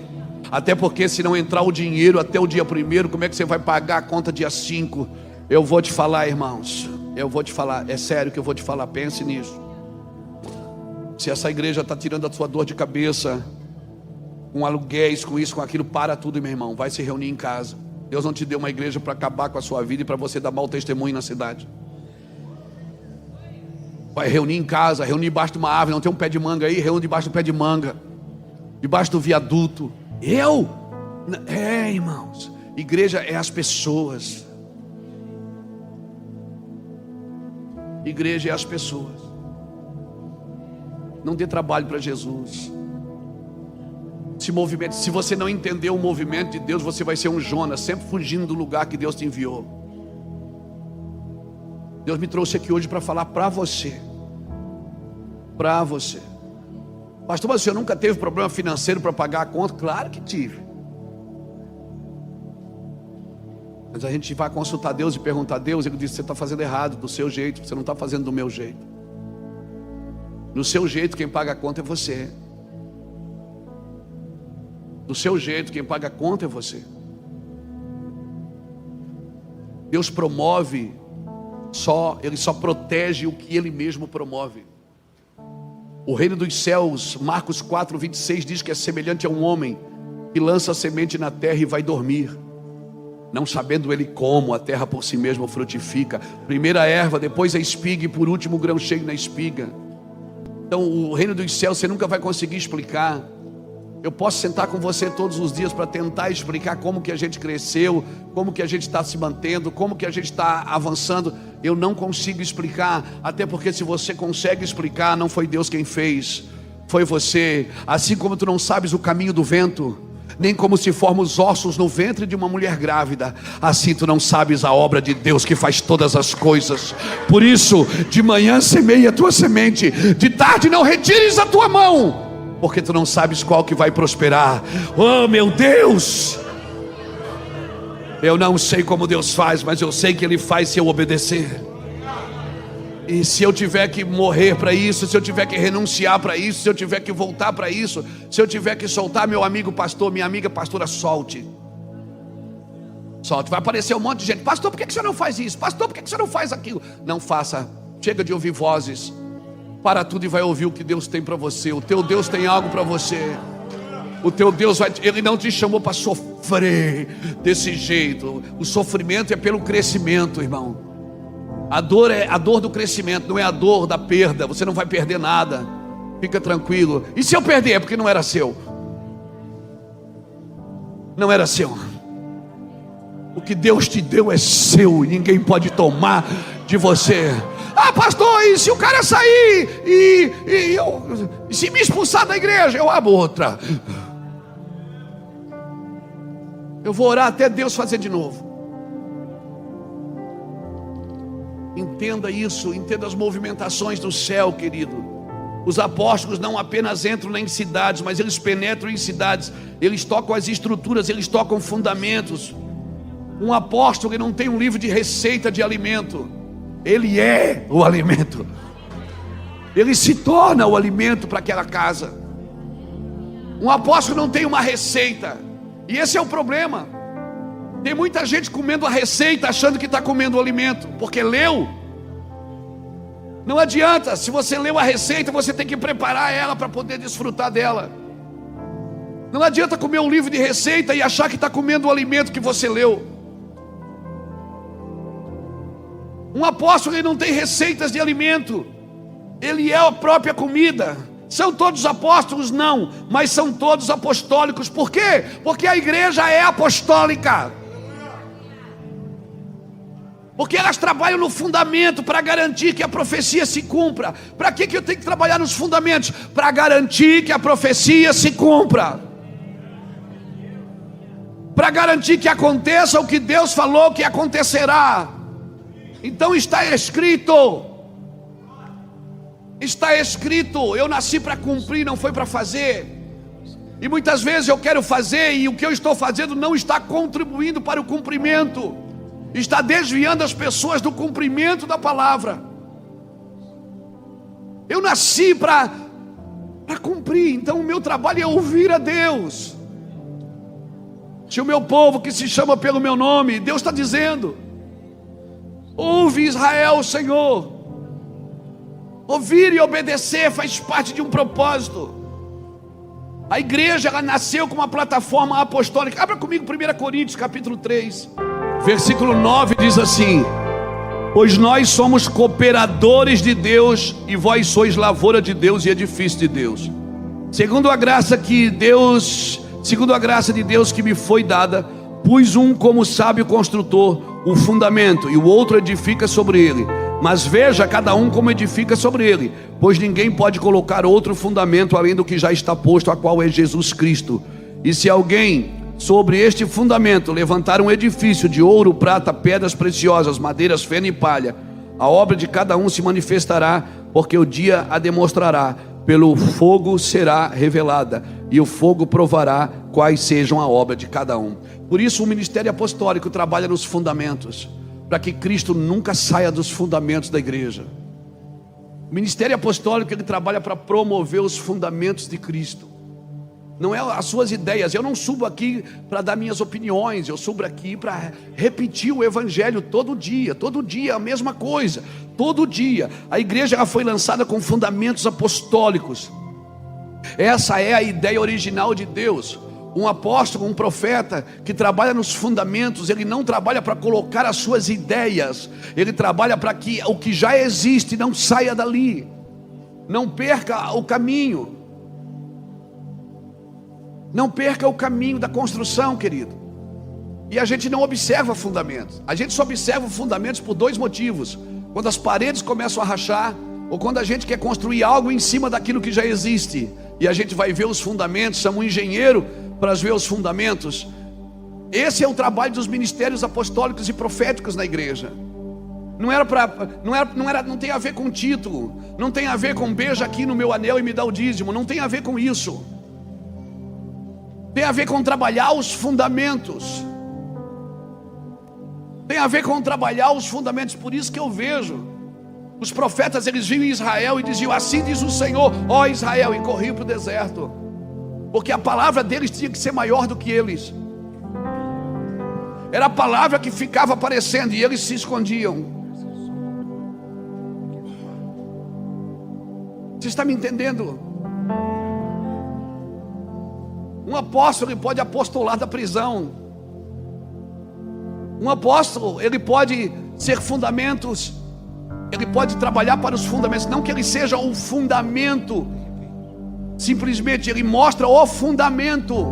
Até porque se não entrar o dinheiro até o dia 1º, como é que você vai pagar a conta dia 5? Eu vou te falar, irmãos, eu vou te falar, é sério que eu vou te falar, pense nisso. Se essa igreja está tirando a sua dor de cabeça, com aluguéis, com isso, com aquilo, para tudo, meu irmão, vai se reunir em casa. Deus não te deu uma igreja para acabar com a sua vida e para você dar mau testemunho na cidade. Vai reunir em casa, reunir debaixo de uma árvore. Não tem um pé de manga aí? Reúne debaixo do pé de manga, debaixo do viaduto. Irmãos, igreja é as pessoas. Igreja é as pessoas. Não dê trabalho para Jesus. Se movimente. Se você não entender o movimento de Deus, você vai ser um Jonas, sempre fugindo do lugar que Deus te enviou. Deus me trouxe aqui hoje para falar para você. Para você. Pastor, mas o senhor nunca teve problema financeiro para pagar a conta? Claro que tive. Mas a gente vai consultar Deus e perguntar a Deus. Ele disse: você está fazendo errado do seu jeito, você não está fazendo do meu jeito. Do seu jeito quem paga a conta é você. Do seu jeito quem paga a conta é você. Deus promove Ele só protege o que Ele mesmo promove. O reino dos céus, Marcos 4:26 diz que é semelhante a um homem que lança a semente na terra e vai dormir, não sabendo ele como a terra por si mesma frutifica. Primeiro a erva, depois a espiga e por último o grão cheio na espiga. Então o reino dos céus você nunca vai conseguir explicar. Eu posso sentar com você todos os dias para tentar explicar como que a gente cresceu, como que a gente está se mantendo, como que a gente está avançando. Eu não consigo explicar, até porque se você consegue explicar, não foi Deus quem fez, foi você. Assim como tu não sabes o caminho do vento, nem como se formam os ossos no ventre de uma mulher grávida, assim tu não sabes a obra de Deus que faz todas as coisas. Por isso, de manhã semeia a tua semente, de tarde não retires a tua mão, porque tu não sabes qual que vai prosperar. Oh meu Deus, eu não sei como Deus faz, mas eu sei que Ele faz se eu obedecer. E se eu tiver que morrer para isso, se eu tiver que renunciar para isso, se eu tiver que voltar para isso, se eu tiver que soltar, meu amigo pastor, minha amiga pastora, solte. Solte. Vai aparecer um monte de gente: pastor, por que você não faz isso? Pastor, por que você não faz aquilo? Não faça. Chega de ouvir vozes. Para tudo e vai ouvir o que Deus tem para você. O teu Deus tem algo para você. O teu Deus Ele não te chamou para sofrer desse jeito. O sofrimento é pelo crescimento, irmão. A dor é a dor do crescimento, não é a dor da perda. Você não vai perder nada, fica tranquilo. E se eu perder é porque não era seu. Não era seu. O que Deus te deu é seu e ninguém pode tomar de você. Ah, pastor, e se o cara sair e se me expulsar da igreja, eu abro outra. Eu vou orar até Deus fazer de novo. Entenda isso, entenda as movimentações do céu, querido. Os apóstolos não apenas entram em cidades, mas eles penetram em cidades. Eles tocam as estruturas, eles tocam fundamentos. Um apóstolo, ele não tem um livro de receita de alimento. Ele é o alimento. Ele se torna o alimento para aquela casa. Um apóstolo não tem uma receita. E esse é o problema. Tem muita gente comendo a receita, achando que está comendo o alimento, porque leu. Não adianta, se você leu a receita, você tem que preparar ela para poder desfrutar dela. Não adianta comer um livro de receita e achar que está comendo o alimento que você leu. Um apóstolo, ele não tem receitas de alimento. Ele é a própria comida. São todos apóstolos? Não, mas são todos apostólicos. Por quê? Porque a igreja é apostólica. Porque elas trabalham no fundamento para garantir que a profecia se cumpra. Para que eu tenho que trabalhar nos fundamentos? Para garantir que a profecia se cumpra. Para garantir que aconteça o que Deus falou que acontecerá. Então está escrito. Está escrito. Eu nasci para cumprir, não foi para fazer. E muitas vezes eu quero fazer e o que eu estou fazendo não está contribuindo para o cumprimento. Está desviando as pessoas do cumprimento da palavra. Eu nasci para cumprir, então o meu trabalho é ouvir a Deus. Se o meu povo que se chama pelo meu nome, Deus está dizendo: ouve Israel, Senhor. Ouvir e obedecer faz parte de um propósito. A igreja, ela nasceu com uma plataforma apostólica. Abra comigo 1 Coríntios capítulo 3 versículo 9, diz assim: pois nós somos cooperadores de Deus, e vós sois lavoura de Deus e edifício de Deus, segundo a graça de Deus que me foi dada. Pus um como sábio construtor o fundamento, e o outro edifica sobre ele. Mas veja cada um como edifica sobre ele, pois ninguém pode colocar outro fundamento além do que já está posto, a qual é Jesus Cristo. E se alguém sobre este fundamento levantar um edifício de ouro, prata, pedras preciosas, madeiras, feno e palha, a obra de cada um se manifestará, porque o dia a demonstrará. Pelo fogo será revelada, e o fogo provará quais sejam a obra de cada um. Por isso o ministério apostólico trabalha nos fundamentos, para que Cristo nunca saia dos fundamentos da igreja. O ministério apostólico, ele trabalha para promover os fundamentos de Cristo. Não é as suas ideias. Eu não subo aqui para dar minhas opiniões. Eu subo aqui para repetir o evangelho todo dia a mesma coisa, todo dia. A igreja, ela foi lançada com fundamentos apostólicos. Essa é a ideia original de Deus. Um apóstolo, um profeta que trabalha nos fundamentos, ele não trabalha para colocar as suas ideias, ele trabalha para que o que já existe não saia dali, não perca o caminho. Não perca o caminho da construção, querido. E a gente não observa fundamentos. A gente só observa fundamentos por dois motivos: quando as paredes começam a rachar, ou quando a gente quer construir algo em cima daquilo que já existe. E a gente vai ver os fundamentos, chama um engenheiro para ver os fundamentos. Esse é o trabalho dos ministérios apostólicos e proféticos na igreja. Não tem a ver com título, não tem a ver com beija aqui no meu anel e me dá o dízimo, não tem a ver com isso. Tem a ver com trabalhar os fundamentos. Tem a ver com trabalhar os fundamentos. Por isso que eu vejo os profetas, eles vinham em Israel e diziam: assim diz o Senhor, ó Israel, e corriam para o deserto, porque a palavra deles tinha que ser maior do que eles. Era a palavra que ficava aparecendo e eles se escondiam. Você está me entendendo? Um apóstolo, ele pode apostolar da prisão. Um apóstolo, ele pode ser fundamentos. Ele pode trabalhar para os fundamentos. Não que ele seja o fundamento, simplesmente ele mostra o fundamento.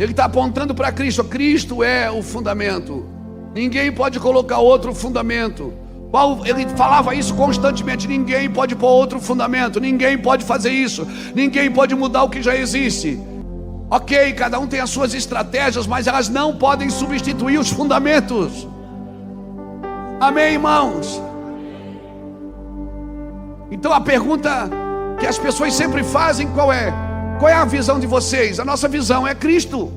Ele está apontando para Cristo. Cristo é o fundamento. Ninguém pode colocar outro fundamento. Paulo, ele falava isso constantemente. Ninguém pode pôr outro fundamento. Ninguém pode fazer isso. Ninguém pode mudar o que já existe. Ok, cada um tem as suas estratégias, mas elas não podem substituir os fundamentos. Amém, irmãos? Então a pergunta que as pessoas sempre fazem, qual é? Qual é a visão de vocês? A nossa visão é Cristo.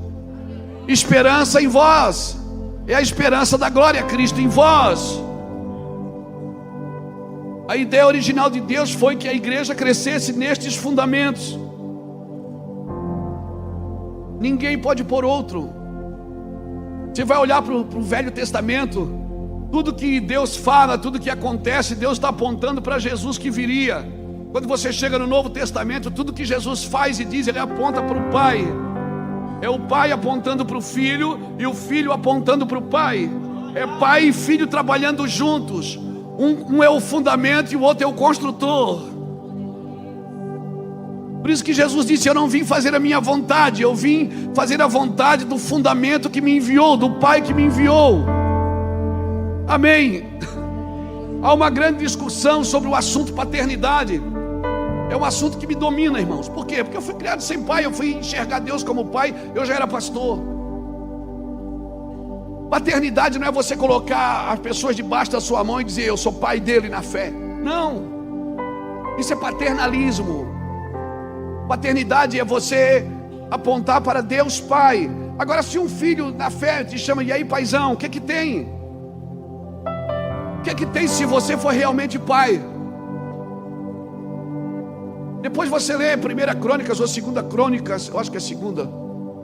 Esperança em vós. É a esperança da glória, Cristo em vós. A ideia original de Deus foi que a igreja crescesse nestes fundamentos. Ninguém pode pôr outro. Você vai olhar para o Velho Testamento, tudo que Deus fala, tudo que acontece, Deus está apontando para Jesus que viria. Quando você chega no Novo Testamento, tudo que Jesus faz e diz, Ele aponta para o Pai. É o Pai apontando para o Filho e o Filho apontando para o Pai. É Pai e Filho trabalhando juntos. Um é o fundamento e o outro é o construtor. Por isso que Jesus disse: eu não vim fazer a minha vontade, eu vim fazer a vontade do fundamento que me enviou, do Pai que me enviou. Amém. Há uma grande discussão sobre o assunto paternidade. É um assunto que me domina, irmãos. Por quê? Porque eu fui criado sem pai, eu fui enxergar Deus como pai, eu já era pastor. Paternidade não é você colocar as pessoas debaixo da sua mão e dizer: eu sou pai dele na fé. Não. Isso é paternalismo. Paternidade é você apontar para Deus Pai. Agora, se um filho na fé te chama: e aí, paizão, o que que tem? O que que tem se você for realmente pai? Depois você lê 1 Crônicas ou 2 Crônicas, eu acho que é 2,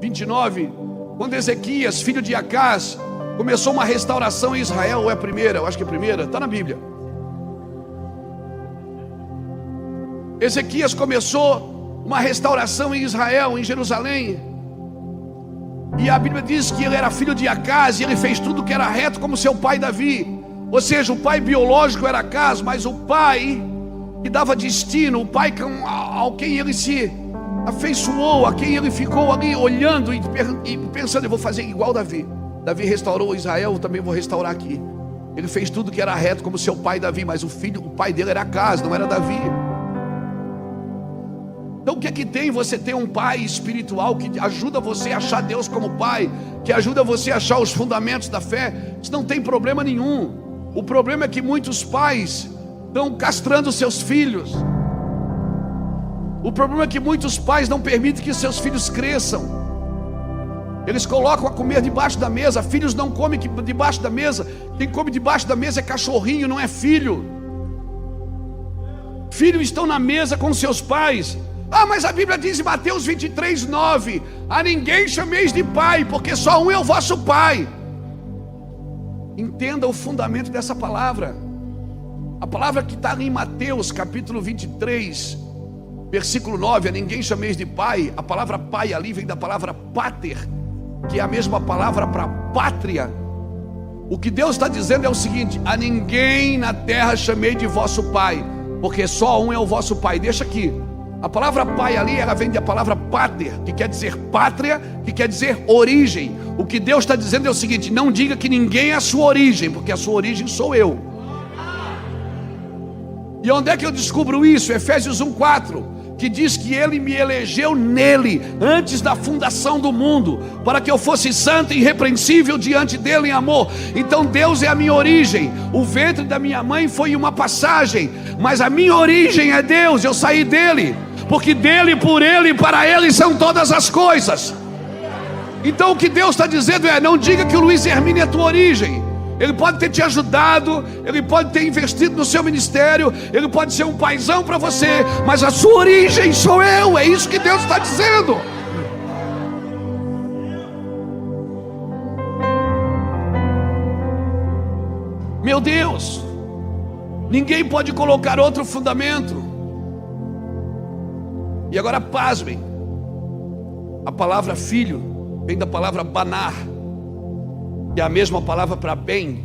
29, quando Ezequias, filho de Acás, começou uma restauração em Israel, ou é a primeira? Eu acho que é a primeira, está na Bíblia. Ezequias começou uma restauração em Israel, em Jerusalém, e a Bíblia diz que ele era filho de Acás, e ele fez tudo que era reto como seu pai Davi. Ou seja, o pai biológico era Acás, mas o pai que dava destino, o pai ao quem ele se afeiçoou, a quem ele ficou ali olhando e pensando: eu vou fazer igual Davi. Davi restaurou Israel, eu também vou restaurar aqui. Ele fez tudo que era reto como seu pai Davi, mas o pai dele era Acás, não era Davi. Então o que é que tem você ter um pai espiritual que ajuda você a achar Deus como pai, que ajuda você a achar os fundamentos da fé? Isso não tem problema nenhum. O problema é que muitos pais estão castrando seus filhos. O problema é que muitos pais não permitem que seus filhos cresçam. Eles colocam a comer debaixo da mesa. Filhos não comem debaixo da mesa. Quem come debaixo da mesa é cachorrinho, não é filho. Filhos estão na mesa com seus pais. Ah, mas a Bíblia diz em Mateus 23, 9: a ninguém chameis de pai, porque só um é o vosso pai. Entenda o fundamento dessa palavra. A palavra que está em Mateus capítulo 23, versículo 9: a ninguém chameis de pai. A palavra pai ali vem da palavra pater, que é a mesma palavra para pátria. O que Deus está dizendo é o seguinte: a ninguém na terra chamei de vosso pai, porque só um é o vosso pai. Deixa aqui. A palavra pai ali, ela vem da palavra pater, que quer dizer pátria, que quer dizer origem. O que Deus está dizendo é o seguinte: não diga que ninguém é a sua origem, porque a sua origem sou eu. E onde é que eu descubro isso? Efésios 1:4, que diz que Ele me elegeu nele, antes da fundação do mundo, para que eu fosse santo e irrepreensível diante dele em amor. Então Deus é a minha origem. O ventre da minha mãe foi uma passagem, mas a minha origem é Deus. Eu saí dele, porque dele, por ele e para ele são todas as coisas. Então o que Deus está dizendo é: não diga que o Luiz Hermínio é a tua origem. Ele pode ter te ajudado, ele pode ter investido no seu ministério, ele pode ser um paizão para você, mas a sua origem sou eu. É isso que Deus está dizendo. Meu Deus, ninguém pode colocar outro fundamento. E agora pasmem, a palavra filho vem da palavra banar, que é a mesma palavra para bem,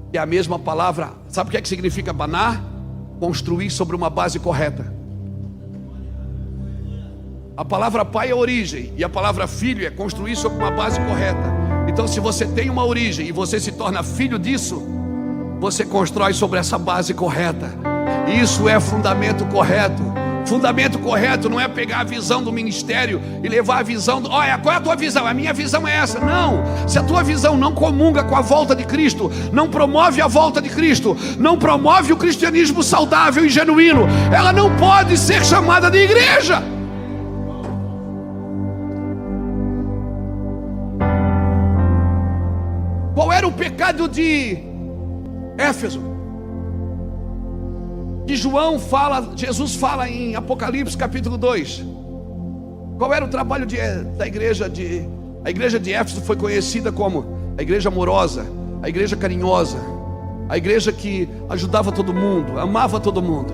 que é a mesma palavra. Sabe o que é que significa banar? Construir sobre uma base correta. A palavra pai é origem, e a palavra filho é construir sobre uma base correta. Então, se você tem uma origem e você se torna filho disso, você constrói sobre essa base correta. Isso é fundamento correto. Fundamento correto não é pegar a visão do ministério e levar a visão do... Olha, qual é a tua visão? A minha visão é essa. Não, se a tua visão não comunga com a volta de Cristo, não promove a volta de Cristo, não promove o cristianismo saudável e genuíno, ela não pode ser chamada de igreja. Qual era o pecado de Éfeso? Que Jesus fala em Apocalipse capítulo 2. Qual era o trabalho da igreja de... A igreja de Éfeso foi conhecida como a igreja amorosa, a igreja carinhosa, a igreja que ajudava todo mundo, amava todo mundo.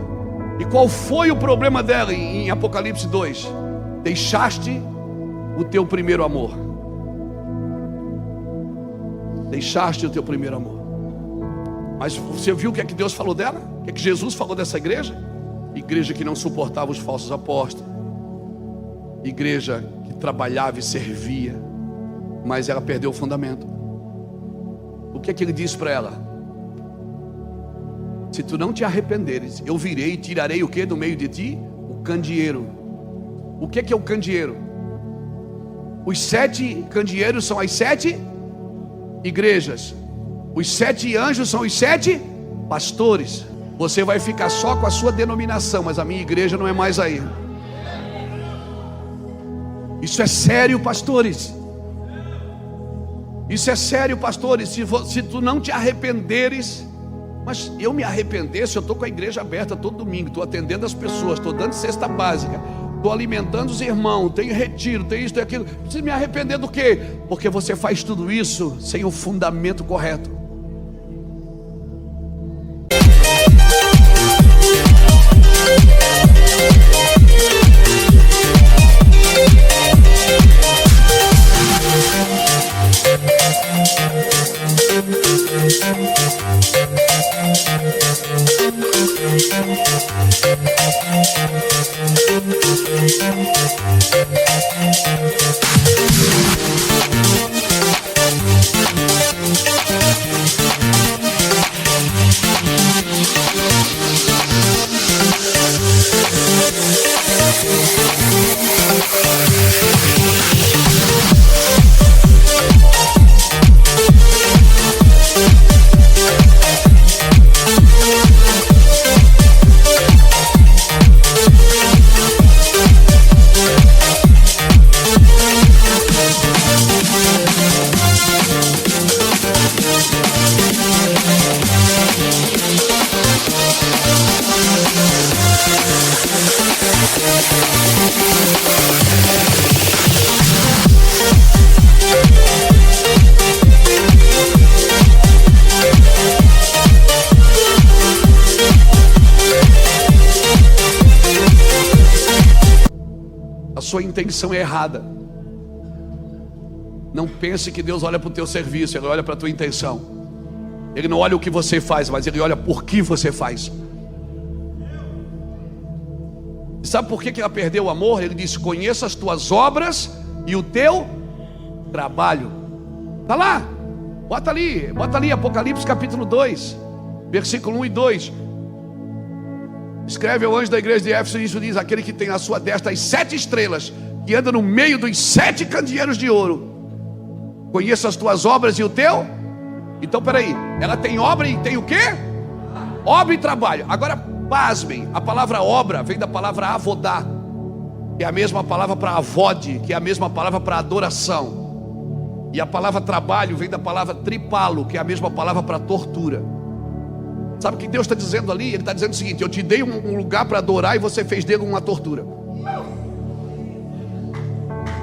E qual foi o problema dela em Apocalipse 2? Deixaste o teu primeiro amor. Deixaste o teu primeiro amor. Mas você viu o que é que Deus falou dela? O que é que Jesus falou dessa igreja? Igreja que não suportava os falsos apóstolos, igreja que trabalhava e servia, mas ela perdeu o fundamento. O que é que ele disse para ela? Se tu não te arrependeres, eu virei e tirarei o que do meio de ti? O candeeiro. O que é o candeeiro? Os 7 candeeiros são as 7 igrejas. Os 7 anjos são os 7 pastores. Você vai ficar só com a sua denominação, mas a minha igreja não é mais aí. Isso é sério, pastores. Isso é sério, pastores. Se tu não te arrependeres... Mas eu me arrependesse, eu estou com a igreja aberta todo domingo, estou atendendo as pessoas, estou dando cesta básica, estou alimentando os irmãos, tenho retiro, tenho isso, tenho aquilo. Preciso me arrepender do quê? Porque você faz tudo isso sem o fundamento correto. A sua intenção é errada. Não pense que Deus olha para o teu serviço, Ele olha para a tua intenção. Ele não olha o que você faz, mas Ele olha por que você faz. Sabe por que ela perdeu o amor? Ele disse: conheça as tuas obras e o teu trabalho. Está lá, bota ali Apocalipse capítulo 2, versículo 1 e 2. Escreve ao anjo da igreja de Éfeso, e isso diz: aquele que tem à sua destra as 7 estrelas, que anda no meio dos 7 candeeiros de ouro. Conheça as tuas obras e o teu. Então peraí, ela tem obra e tem o quê? Obra e trabalho. Agora pasmem, a palavra obra vem da palavra avodá, que é a mesma palavra para avode, que é a mesma palavra para adoração. E a palavra trabalho vem da palavra tripalo, que é a mesma palavra para tortura. Sabe o que Deus está dizendo ali? Ele está dizendo o seguinte: eu te dei um lugar para adorar e você fez dele uma tortura.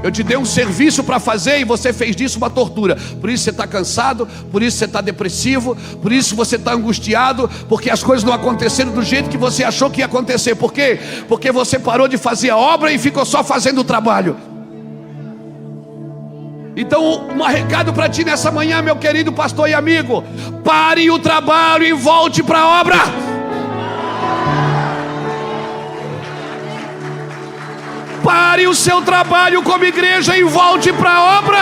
Eu te dei um serviço para fazer e você fez disso uma tortura. Por isso você está cansado, por isso você está depressivo, por isso você está angustiado, porque as coisas não aconteceram do jeito que você achou que ia acontecer. Por quê? Porque você parou de fazer a obra e ficou só fazendo o trabalho. Então, um recado para ti nessa manhã, meu querido pastor e amigo: pare o trabalho e volte para a obra. Pare Pare o seu trabalho como igreja e volte para a obra.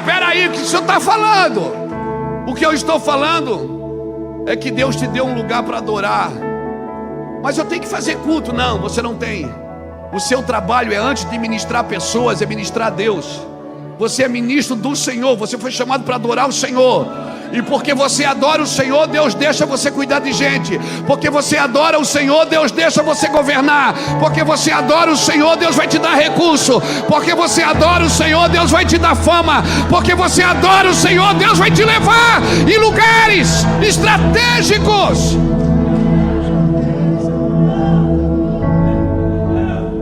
Pera aí, o que o senhor está falando? O que eu estou falando é que Deus te deu um lugar para adorar. Mas eu tenho que fazer culto. Não, você não tem. O seu trabalho é, antes de ministrar pessoas, é ministrar a Deus. Você é ministro do Senhor. Você foi chamado para adorar o Senhor. E porque você adora o Senhor, Deus deixa você cuidar de gente. Porque você adora o Senhor, Deus deixa você governar. Porque você adora o Senhor, Deus vai te dar recurso. Porque você adora o Senhor, Deus vai te dar fama. Porque você adora o Senhor, Deus vai te levar em lugares estratégicos.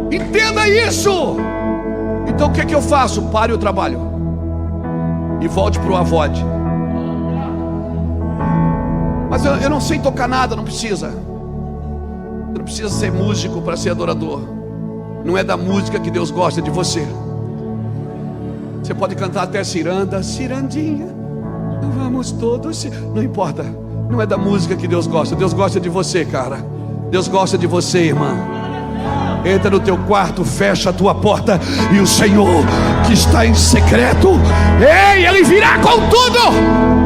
Entenda isso. Então o que é que eu faço? Pare o trabalho e volte para o AVOD. Mas eu não sei tocar nada. Não precisa. Você não precisa ser músico para ser adorador. Não é da música que Deus gosta, de você. Você pode cantar até ciranda, cirandinha, vamos todos. Não importa. Não é da música que Deus gosta. Deus gosta de você, cara. Deus gosta de você, irmã. Entra no teu quarto, fecha a tua porta, e o Senhor que está em secreto, Ele virá com tudo.